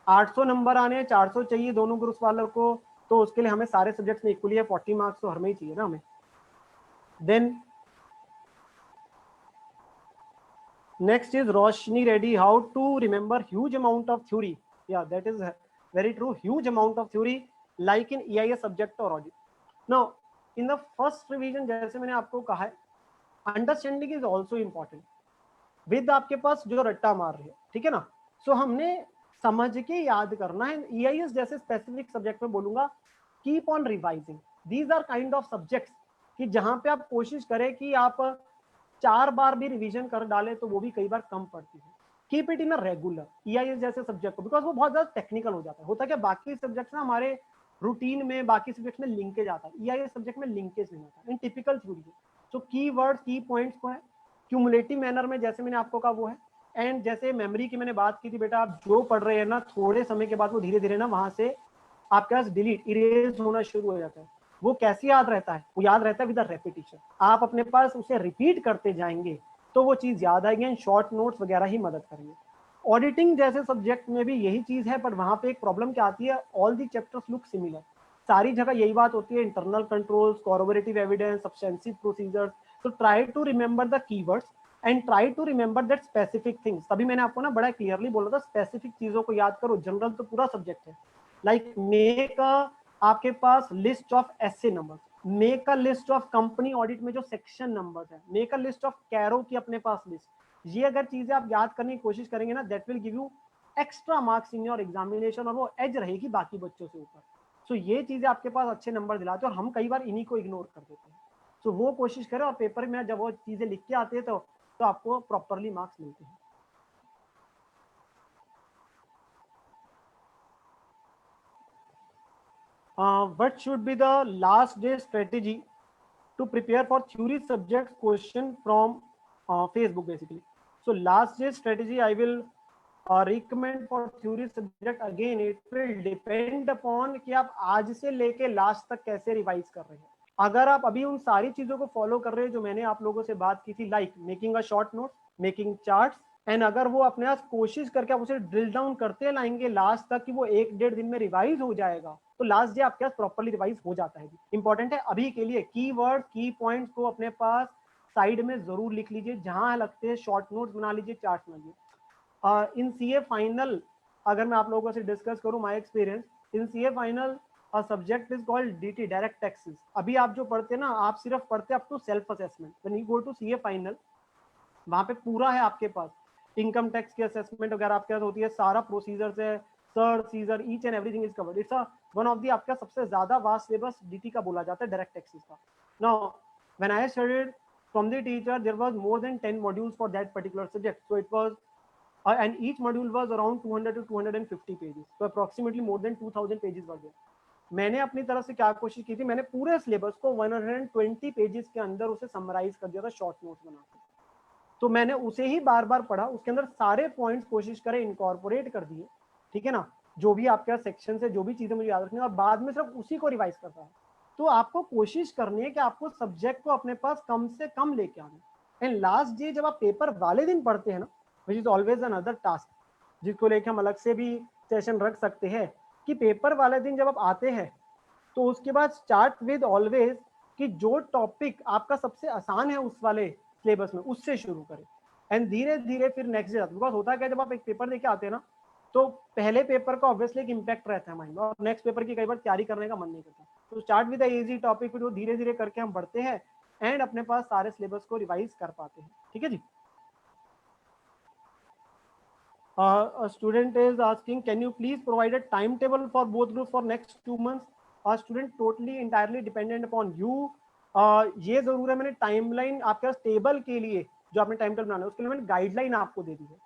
800 नंबर आने, 400 चाहिए दोनों ग्रुप्स वालों को, तो उसके लिए हमें सारे सब्जेक्ट्स में इक्वली है 40 मार्क्स तो हर में ही चाहिए ना हमें। Then next is Roshni Reddy, how to remember huge amount of theory. Yeah that is very true, huge amount of theory like in EIS subject और audit. Now in the first revision, जैसे मैंने आपको कहा है, understanding is also important. With आपके पास जो रट्टा मार रहे हैं, ठीक है ना, सो हमने समझ के याद करना है। EIS जैसे स्पेसिफिक सब्जेक्ट में बोलूंगा, keep on revising, these are kind of subjects कि जहां पे आप कोशिश करें कि आप 4 बार भी रिवीजन कर डालें तो वो भी कई बार कम पड़ती है। Keep it in a regular EIS जैसे सब्जेक्ट को, बिकॉज वो बहुत ज्यादा टेक्निकल हो जाता है। होता है क्या, बाकी सब्जेक्ट्स ना हमारे रूटीन में, बाकी सब्जेक्ट में लिंकेज आता है, EIS सब्जेक्ट में लिंकेज नहीं आता इन टिपिकल थ्योरी। सो की वर्ड, की पॉइंट्स को है क्यूमुलेटिव मैनर में, जैसे मैंने आपको कहा वो है। एंड जैसे मेमोरी की मैंने बात की थी, बेटा आप जो पढ़ रहे हैं ना, थोड़े समय के बाद वो धीरे धीरे ना वहां से आपके पास डिलीट, इरेज होना शुरू हो जाता है। वो कैसे याद रहता है, वो याद रहता है विद रेपिटेशन। आप अपने पास उसे रिपीट करते जाएंगे तो वो चीज याद आएगी, एंड शॉर्ट नोट्स वगैरह ही मदद करेंगे। ऑडिटिंग जैसे सब्जेक्ट में भी यही चीज है, पर वहां पे एक प्रॉब्लम क्या आती है, all the chapters look similar. सारी जगह यही बात होती है, internal controls, corroborative evidence, substantive procedures. So try to remember the keywords and try to remember that specific things। तभी मैंने आपको ना बड़ा क्लियरली बोला था, स्पेसिफिक चीजों को याद करो। जनरल तो पूरा सब्जेक्ट है, लाइक मेक आपके पास list of SA numbers, make a list of company audit में जो सेक्शन नंबर्स है, make a list of CARO की अपने पास लिस्ट। ये अगर चीजें आप याद करने की कोशिश करेंगे ना, that will give you extra marks in your examination, और वो एज रहेगी बाकी बच्चों से ऊपर। सो ये चीजें आपके पास अच्छे नंबर दिलाते हैं, और हम कई बार इन्हीं को इग्नोर कर देते हैं। तो वो कोशिश करें, और पेपर में जब वो चीजें लिख के आती है तो आपको प्रॉपरली मार्क्स मिलते हैं। What should be the last day strategy to prepare for theory subjects question from Facebook basically? So last day strategy I will recommend for theory subject, again it will depend upon कि आप आज से लेके last तक कैसे revise कर रहे हैं। अगर आप अभी उन सारी चीजों को फॉलो कर रहे हैं जो मैंने आप लोगों से बात की थी, like making a short note, making charts, and अगर वो अपने आप कोशिश करके आप उसे ड्रिल डाउन करते लाएंगे लास्ट तक कि वो 1-1.5 दिन में रिवाइज हो जाएगा, तो लास्ट डे आपके पास प्रॉपरली रिवाइज हो जाता है। इंपॉर्टेंट है अभी के लिए कीवर्ड, की पॉइंट्स को अपने पास साइड में जरूर लिख लीजिए, जहां लगते हैं शॉर्ट नोट्स बना लीजिए, चार्ट बनाइए। इन सीए फाइनल अगर मैं आप लोगों से डिस्कस करूं my experience, in CA final a subject is called DT, direct taxes। अभी आप जो पढ़ते हैं ना, आप सिर्फ पढ़ते हैं up to self assessment. When you go to CA final, वहां पे पूरा है आपके पास, इनकम टैक्स की असेसमेंट वगैरह आपके पास होती है, सारा प्रोसीजर से search seizure each and everything is covered. It's one of the आपका सबसे ज्यादा वास्ट सिलेबस डीटी का बोला जाता है, डायरेक्ट टैक्सेस का। Now when I studied from the teacher, there was more than 10 modules for that particular subject, so it was and each module was around 200 to 250 pages, so approximately more than 2000 pages were there। मैंने अपनी तरफ से क्या कोशिश की थी, मैंने पूरे सिलेबस को 120 पेजेस के अंदर उसे समराइज कर दिया था शॉर्ट नोट्स बनाकर। तो मैंने उसे ही बार बार पढ़ा, उसके अंदर सारे पॉइंट्स कोशिश करें इनकॉर्पोरेट कर दिए, ठीक है ना, जो भी आपके सेक्शन से जो भी चीजें मुझे याद रखनी है, और बाद में सिर्फ उसी को रिवाइज करता है। तो आपको कोशिश करनी है कि आपको सब्जेक्ट को अपने पास कम से कम लेके आना। एंड लास्ट डे जब आप पेपर वाले दिन पढ़ते हैं ना, which is always another task, जिसको लेकर हम अलग से भी सेशन रख सकते हैं, कि पेपर वाले दिन जब आप आते हैं तो उसके बाद स्टार्ट विद ऑलवेज कि जो टॉपिक आपका सबसे आसान है उस वाले सिलेबस में, उससे शुरू करें। एंड धीरे धीरे फिर नेक्स्ट डे, बिकॉज होता है क्या, जब आप एक पेपर देके आते हैं ना, तो पहले पेपर का ऑब्वियसली एक इम्पैक्ट रहता है माइंड में, और नेक्स्ट पेपर की कई बार तैयारी करने का मन नहीं करता। तो स्टार्ट विद इजी टॉपिक, फिर वो धीरे धीरे करके हम बढ़ते हैं एंड अपने पास सारे सिलेबस को रिवाइज कर पाते हैं। ठीक है जी। A student is asking, can you please provide a timetable for both groups for next 2 months? A student totally entirely dependent upon you। ये जरूर है, मैंने टाइमलाइन आपके टेबल के लिए जो आपने टाइम टेबल बनाना है उसके लिए मैंने गाइडलाइन आपको दे दी है।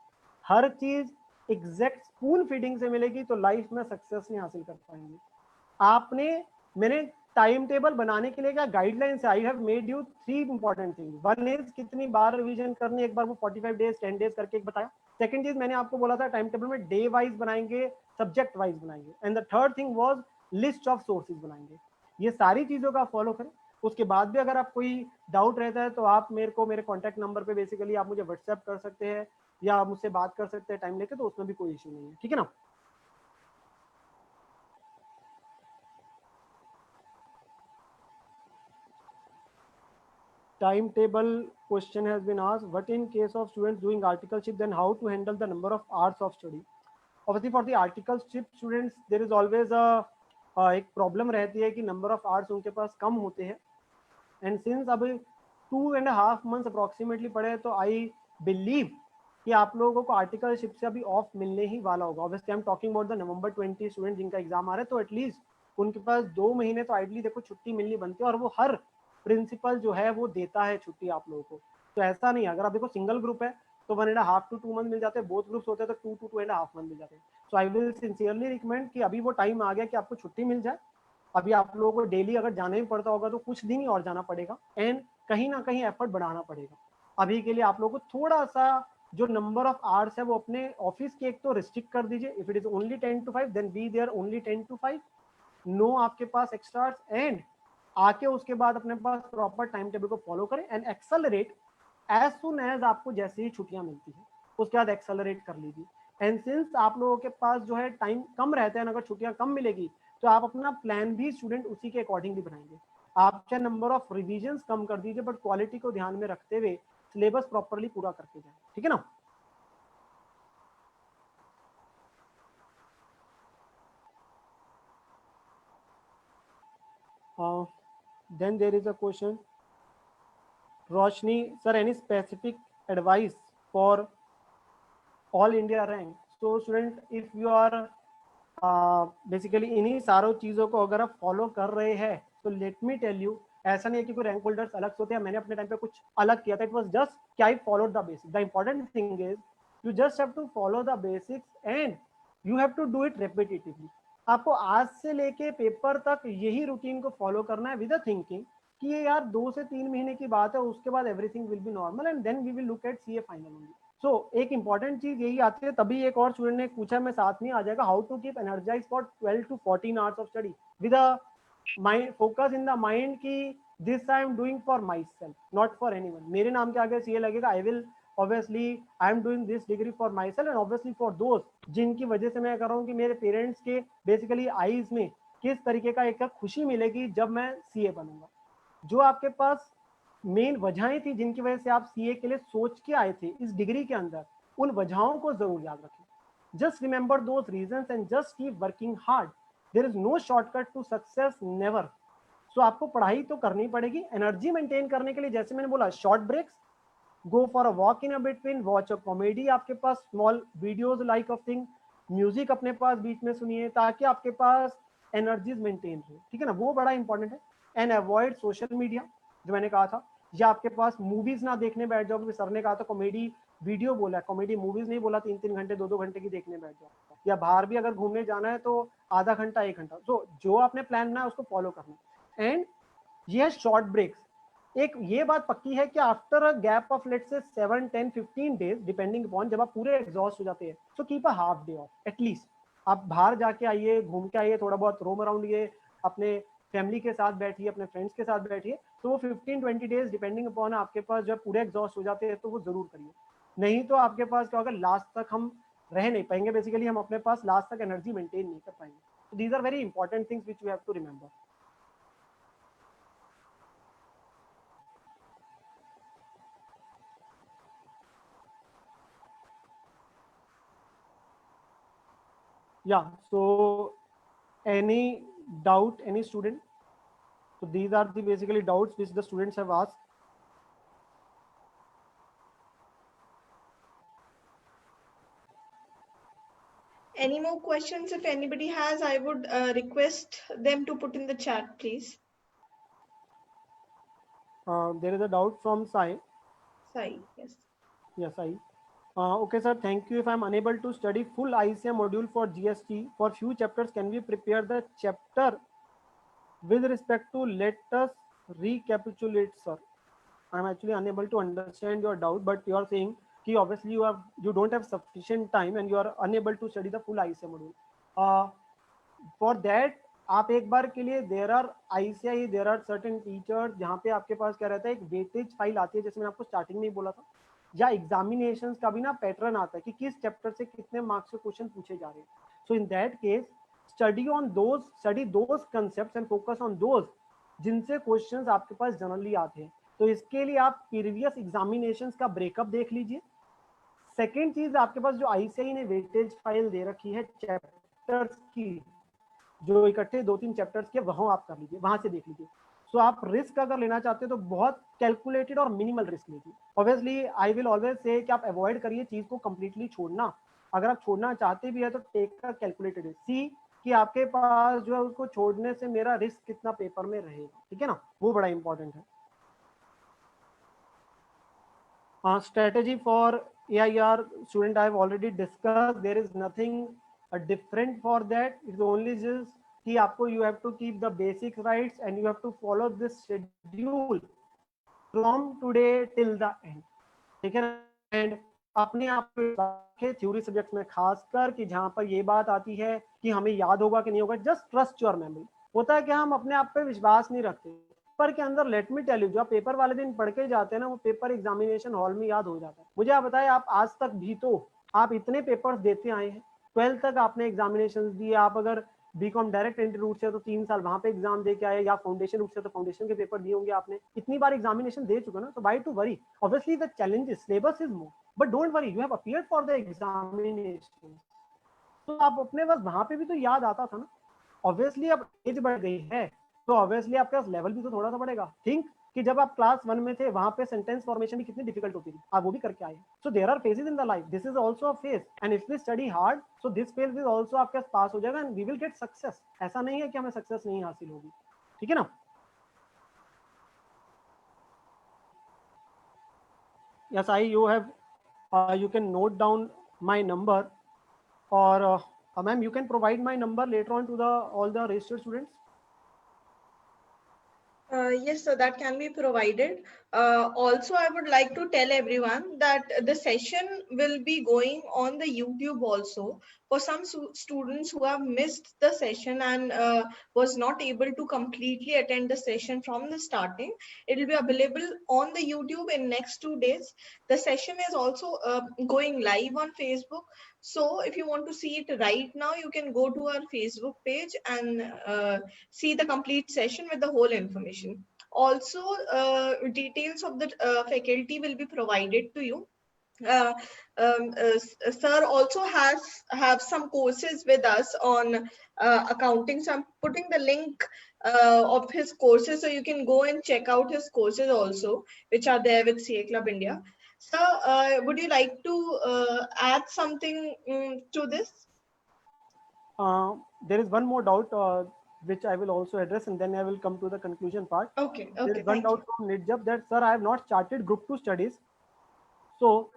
हर चीज एग्जैक्ट स्पून फीडिंग से मिलेगी तो लाइफ में सक्सेस नहीं हासिल कर पाएंगे। आपने, मैंने टाइम टेबल बनाने के लिए क्या गाइडलाइन से, आई have made you 3 important thing. One is कितनी बार रिवीजन करनी, एक बार वो 45 डेज 10 डेज करके एक बताया। सेकंड चीज मैंने आपको बोला था टाइम टेबल में डे वाइज बनाएंगे, सब्जेक्ट वाइज बनाएंगे। And the third thing was list of sources बनाएंगे। ये सारी चीजों का फॉलो करें। उसके बाद भी अगर आप कोई डाउट रहता है तो आप मेरे को मेरे कॉन्टैक्ट नंबर पे बेसिकली आप मुझे व्हाट्सएप कर सकते हैं या मुझसे बात कर सकते हैं टाइम लेके, तो उसमें भी कोई इश्यू नहीं है। ठीक है ना। Timetable question has been asked, what in case of students doing articleship, then how to handle the number of hours of study? Obviously for the articleship students there is always a एक problem रहती है कि number of hours उनके पास कम होते हैं। And since अब 2.5 months approximately पड़े, तो आई बिलीव कि आप लोगों को आर्टिकलशिप से अभी ऑफ मिलने ही वाला होगा। Obviously I am talking about the November 20 student जिनका एग्जाम आ रहा है, तो एटलीस्ट उनके पास 2 महीने तो आइडली देखो छुट्टी मिलनी बनती है, और वो हर प्रिंसिपल जो है वो देता है छुट्टी आप लोगों को। तो ऐसा नहीं, अगर आप देखो सिंगल ग्रुप है तो 1.5 to 2 months मिल जाते हैं, बोथ ग्रुप्स होते हैं तो 2 to 2.5 months मिल जाते हैं। सो आई विल सिंसियरली रिकमेंड कि अभी वो टाइम आ गया कि आपको छुट्टी मिल जाए। अभी आप लोगों को डेली अगर जाना ही पड़ता होगा तो कुछ दिन ही और जाना पड़ेगा, एंड कहीं ना कहीं एफर्ट बढ़ाना पड़ेगा। अभी के लिए आप लोगों को थोड़ा सा जो नंबर ऑफ आवर्स है वो अपने ऑफिस के एक तो रिस्ट्रिक्ट कर दीजिए। If it is only 10 to 5 then be there only 10 to 5, no आपके पास एक्स्ट्रा, एंड आके उसके बाद अपने पास प्रॉपर टाइम टेबल को फॉलो करें and accelerate as soon as आपको जैसे ही छुट्टियां मिलती है उसके बाद एक्सेलरेट कर लीजिए। एंड सिंस आप लोगों के पास जो है टाइम कम रहता है, अगर छुट्टियां कम मिलेगी तो आप अपना प्लान भी स्टूडेंट उसी के अकॉर्डिंगली बनाएंगे। आप चाहे नंबर ऑफ रिविजन्स कम कर दीजिए, बट क्वालिटी को ध्यान में रखते हुए सिलेबस प्रॉपरली पूरा करके जाए। ठीक है ना। Then there is a question, Roshni, sir, any specific advice for all India rank? So student, if you are basically इन्हीं सारों चीज़ों को अगर आप फॉलो कर रहे हैं तो लेट मी टेल यू, ऐसा नहीं है कि कोई रैंक होल्डर्स अलग होते हैं, मैंने अपने टाइम पे कुछ अलग किया था। इट वाज जस्ट कि I followed the basics. The important thing is you just have to follow the basics and you have to do it repetitively. आपको आज से लेके पेपर तक यही रूटीन को फॉलो करना है विद द थिंकिंग कि ये यार 2 से 3 महीने की बात है, उसके बाद everything will be normal and then we will look at CA final only. So एक इंपॉर्टेंट चीज यही आती है। तभी एक और स्टूडेंट ने पूछा, मैं साथ में आ जाएगा, how to keep energise for 12 to 14 hours of study with a mind focus in the mind कि this I am doing for myself not for anyone. मेरे नाम के आगे सीए लगेगा, I will obviously I am doing this degree for myself and obviously for दोस्त जिनकी वजह से मैं कर रहा हूँ कि मेरे पेरेंट्स के बेसिकली आईज में किस तरीके का एक खुशी मिलेगी जब मैं सीए बनूंगा। जो आपके पास मेन वजहें थी जिनकी वजह से आप सीए के लिए सोच के आए थे इस डिग्री के अंदर, उन वजहों को जरूर याद रखें। Just remember those reasons and just keep working hard. There is no shortcut to success, never. So आपको पढ़ाई तो करनी पड़ेगी। एनर्जी मेंटेन करने के लिए जैसे मैंने बोला, short breaks, go for a walk in a between, watch a comedy, आपके पास small videos like of thing, music अपने पास बीच में सुनिए ताकि आपके पास एनर्जीज मेंटेन हो, ठीक है ना, वो बड़ा इंपॉर्टेंट है। एंड अवॉइड सोशल मीडिया, जो मैंने कहा था, या आपके पास मूवीज ना देखने बैठ जाओ, क्योंकि सर ने कहा था कॉमेडी वीडियो बोला है, कॉमेडी मूवीज नहीं बोला, 3-3 घंटे 2-2 घंटे की देखने बैठ जाओ। या बाहर भी अगर घूमने जाना है तो आधा घंटा 1 घंटा, तो जो आपने प्लान बनाया उसको फॉलो करना। एंड ये शॉर्ट ब्रेक्स, एक ये बात पक्की है कि after a gap of let's say 7, 10, 15 days depending upon, जब आप पूरे एग्जॉस्ट हो जाते हैं, so keep a half day of at least. आप बाहर जाके आइए, घूम के आइए, थोड़ा बहुत रोम अराउंड, ये अपने फैमिली के साथ बैठिए, अपने फ्रेंड्स के साथ बैठिए, तो वो 15-20 डेज डिपेंडिंग अपॉन आपके पास जब पूरे एग्जॉस्ट हो जाते हैं तो वो जरूर करिए। नहीं तो आपके पास क्या होगा, लास्ट तक हम रह नहीं पाएंगे, बेसिकली हम अपने पास लास्ट तक एनर्जी मेंटेन नहीं कर पाएंगे। These are very important things which you have to remember. Yeah, so any doubt, any student? So these are the basically doubts which the students have asked. Any more questions? If anybody has, I would request them to put in the chat, please. There is a doubt from Sai. Sai, yes. Yes, Sai. Okay, sir. Thank you. If I am unable to study full ICM module for GST for few chapters, can we prepare the chapter with respect to? Let us recapitulate, sir. I am actually unable to understand your doubt, but you are saying कि obviously you don't have sufficient time and you are unable to study the full ICI module. For that आप एक बार के लिए there are ICI, there are certain teachers जहाँ पे आपके पास क्या रहता है, एक वेटेज फाइल आती है, जैसे मैंने आपको स्टार्टिंग में ही बोला था, या एग्जामिनेशंस का भी ना पैटर्न आता है कि किस चैप्टर से कितने मार्क्स के क्वेश्चन पूछे जा रहे हैं. So in that case study those concepts and focus on those जिनसे क्वेश्चंस आपके पास जनरली आते हैं. तो इसके लिए आप प्रीवियस एग्जामिनेशंस का ब्रेकअप देख लीजिए. सेकेंड चीज, आपके पास जो आईसीआई ने वेटेज फाइल दे रखी है चैप्टर्स की, जो इकट्ठे 2-3 चैप्टर्स के, वहां आप कर लीजिए, वहां से देख लीजिए. सो आप रिस्क अगर लेना चाहते हो तो बहुत कैलकुलेटेड और मिनिमल रिस्क लीजिए. Obviously I will always say कि आप अवॉइड करिए चीज को कंप्लीटली छोड़ना. अगर आप छोड़ना चाहते भी है तो टेक अ कैलकुलेटेड रिस्क. सी कि आपके पास जो है उसको छोड़ने से मेरा रिस्क कितना पेपर में रहेगा, ठीक है ना, वो बड़ा इंपॉर्टेंट है. Strategy for AIR student I have already discussed. There is nothing different for that. It's only just कि आपको you have to keep the basic rights and you have to follow this schedule from today till the end. ठीक है ना. And अपने आप के theory subjects में खासकर कि जहां पर ये बात आती है कि हमें याद होगा कि नहीं होगा, जस्ट ट्रस्ट योर मेमोरी. होता है कि हम अपने आप पे विश्वास नहीं रखते, पेपर के अंदर लेट मी टेल यू, जो आप पेपर वाले दिन पढ़ के जाते हैं ना, वो पेपर एग्जामिनेशन हॉल में याद हो जाता है. मुझे आप बताएं, आप आज तक भी तो आप इतने पेपर्स देते आए हैं, 12th तक आपने एग्जामिनेशन दिए. आप अगर बीकॉम डायरेक्ट एंट्री रूट से तो 3 साल वहां पे एग्जाम दे के आए, या फाउंडेशन रूट से तो फाउंडेशन के पेपर दिए होंगे आपने. इतनी बार एग्जामिनेशन दे चुके ना, तो why to worry. Obviously the challenge syllabus is more, but don't worry, you have appeared for the examination. तो आप अपने बस वहां पे भी तो याद आता था ना. ऑब्वियसली अब एज बढ़ गई है तो ऑब्वियसली आपका लेवल भी तो थोड़ा सा बढ़ेगा. थिंक कि जब आप क्लास 1 में थे वहां पे सेंटेंस फॉर्मेशन भी कितनी डिफिकल्ट होती थी, आप वो भी करके आए. So there are phases in the life, this is also a phase, and if we study hard so this phase is also आपके पास हो जाएगा and we will get success. ऐसा नहीं है कि हमें सक्सेस नहीं हासिल होगी, ठीक है ना. yes I you have you can note down my number, or ma'am you can provide my number later on to the all the registered students. Yes, so that can be provided. Also, I would like to tell everyone that the session will be going on the YouTube also. For some students who have missed the session and was not able to completely attend the session from the starting, it will be available on the YouTube in next 2 days. The session is also going live on Facebook. So if you want to see it right now, you can go to our Facebook page and see the complete session with the whole information. Also, details of the faculty will be provided to you. Sir also have some courses with us on accounting, so I'm putting the link of his courses, so you can go and check out his courses also, which are there with CA Club India. Sir, would you like to add something to this? There is one more doubt which I will also address, and then I will come to the conclusion part. Okay, There is one thank doubt you. from Nirjab that, sir, I have not started group 2 studies. So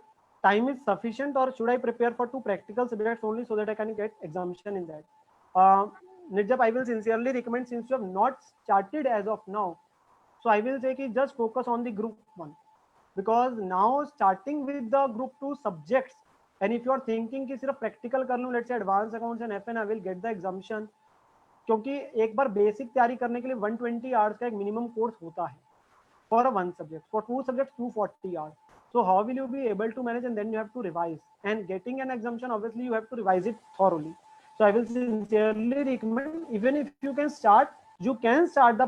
time is sufficient, or should I prepare for 2 practical subjects only so that I can get exemption in that? Nirjab, I will sincerely recommend, since you have not started as of now, so I will say कि just focus on the group 1, because now starting with the group 2 subjects, and if you are thinking कि सिर्फ practical कर लूँ, let's say advanced accounts and FN, I will get the exemption, क्योंकि एक बार basic तैयारी करने के लिए 120 आवर्स का एक मिनिमम कोर्स होता है for a 1 subject. For 2 subjects, 240 hours. So how will you be able to manage? And then you have to revise. And getting an exemption, obviously, you have to revise it thoroughly. So I will sincerely recommend, even if you can start the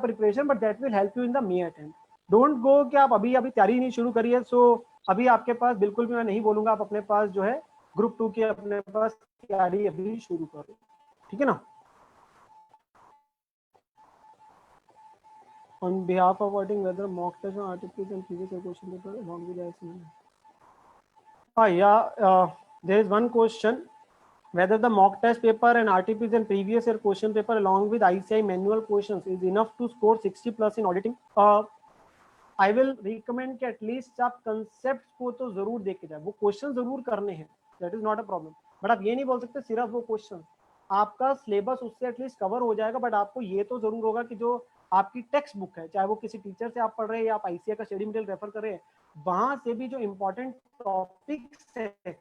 preparation, but that will help you in the May attempt. Don't go कि आप अभी तैयारी नहीं शुरू करिए, so अभी आपके पास बिल्कुल भी मैं नहीं बोलूंगा आप अपने पास जो है ग्रुप 2 की अपने पास तैयारी अभी शुरू करो, ठीक है ना? On behalf of avoiding whether mock test and RTPs and previous year question paper along with there is one question whether the mock test paper and RTPs and previous year question paper along with ICI manual questions is enough to score 60 plus in auditing. I will recommend कि at least आप concepts को तो जरूर देख के जाए, वो question जरूर करने हैं, that is not a problem. But आप ये नहीं बोल सकते सिर्फ वो क्वेश्चन, आपका सिलेबस उससे एटलीस्ट कवर हो जाएगा, बट आपको ये तो जरूर होगा कि जो आपकी टेक्स्ट बुक है, चाहे वो किसी टीचर से आप पढ़ रहे हैं या आप आईसीआई का स्टडी मटेरियल रेफर कर रहे हैं, वहां से भी जो इंपॉर्टेंट टॉपिक्स है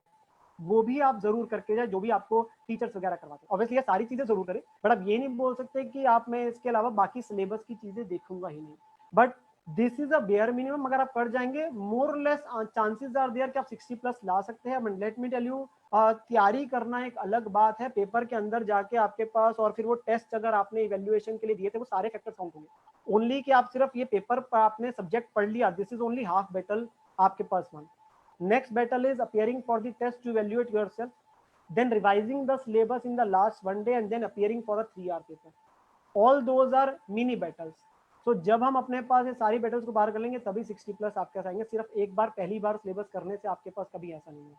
वो भी आप जरूर करके जाए, जो भी आपको टीचर्स वगैरह करवाते हैं. ऑब्वियसली ये सारी चीजें जरूर करें, बट आप ये नहीं बोल सकते कि आप मैं इसके अलावा बाकी सिलेबस की चीजें देखूंगा ही नहीं. But this is a bare minimum. अगर आप कर जाएंगे more less chances are there कि आप 60 प्लस ला सकते हैं. But let me tell you, तैयारी करना एक अलग बात है, पेपर के अंदर जाके आपके पास और फिर वो टेस्ट अगर आपने इवैल्यूएशन के लिए दिए थे वो सारे फैक्टर्स काउंट होंगे. ओनली कि आप सिर्फ ये पेपर पर आपने सब्जेक्ट पढ़ लिया, this is only half battle आपके पास. One next battle is appearing for the test to evaluate yourself, then revising the syllabus in the last one day and then appearing for a 3-hour paper. All those are mini battles. So जब हम अपने पास ये सारी battles को बाहर कर लेंगे तभी 60 प्लस आपके पास आएंगे. सिर्फ एक बार पहली बार सिलेबस करने से आपके पास कभी ऐसा नहीं है,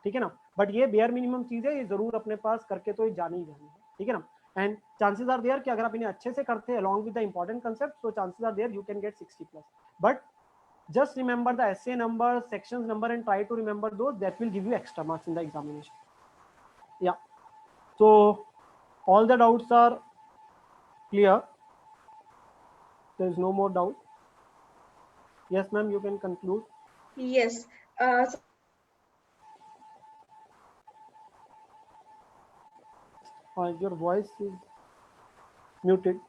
ठीक है ना? बट ये बेयर मिनिमम चीज है, ये जरूर अपने पास करके तो ये जानी ही जानी है, ठीक है ना? एंड चांसेस आर देयर कि अगर आप इन्हें अच्छे से करते हैं along with the important concepts, so chances are there you can get 60 plus. But just remember the essay number, sections number, and try to remember those. That will give you extra marks in the examination. Yeah. So all the doubts are clear. There is no more doubt. Yes, ma'am, you can conclude. Yes. Your voice is muted.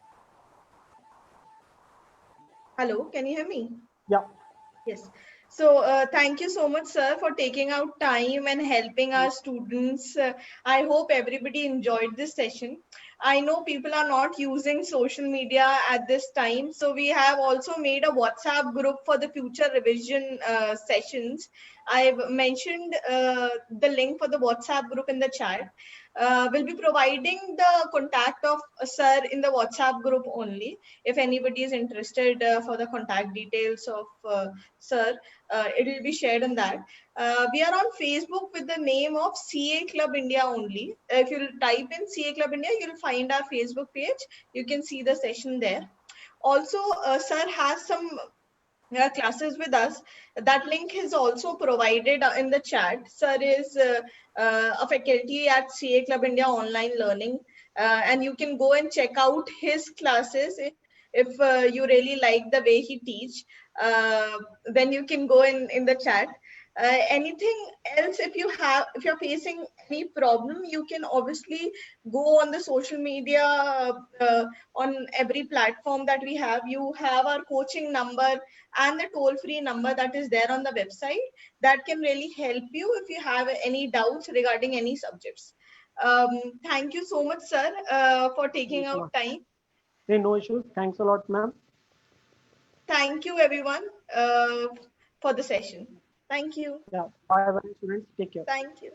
Hello, can you hear me? Yeah. Yes. So thank you so much, sir, for taking out time and helping our students. I hope everybody enjoyed this session. I know people are not using social media at this time, so we have also made a WhatsApp group for the future revision sessions. I've mentioned the link for the WhatsApp group in the chat. We'll be providing the contact of sir in the WhatsApp group only. If anybody is interested for the contact details of sir, it will be shared on that. We are on Facebook with the name of CA Club India only. If you type in CA Club India, you'll find our Facebook page. You can see the session there. Also, sir has some classes with us. That link is also provided in the chat. Sir is a faculty at CA Club India Online Learning, and you can go and check out his classes if you really like the way he teach. Then you can go in the chat. Anything else, if you're facing any problem, you can obviously go on the social media, on every platform that we have. You have our coaching number and the toll-free number that is there on the website that can really help you if you have any doubts regarding any subjects. Thank you so much, sir, for taking out time. No issues. Thanks a lot, ma'am. thank you everyone for the session. Thank you. Yeah, bye bye students, take care. Thank you.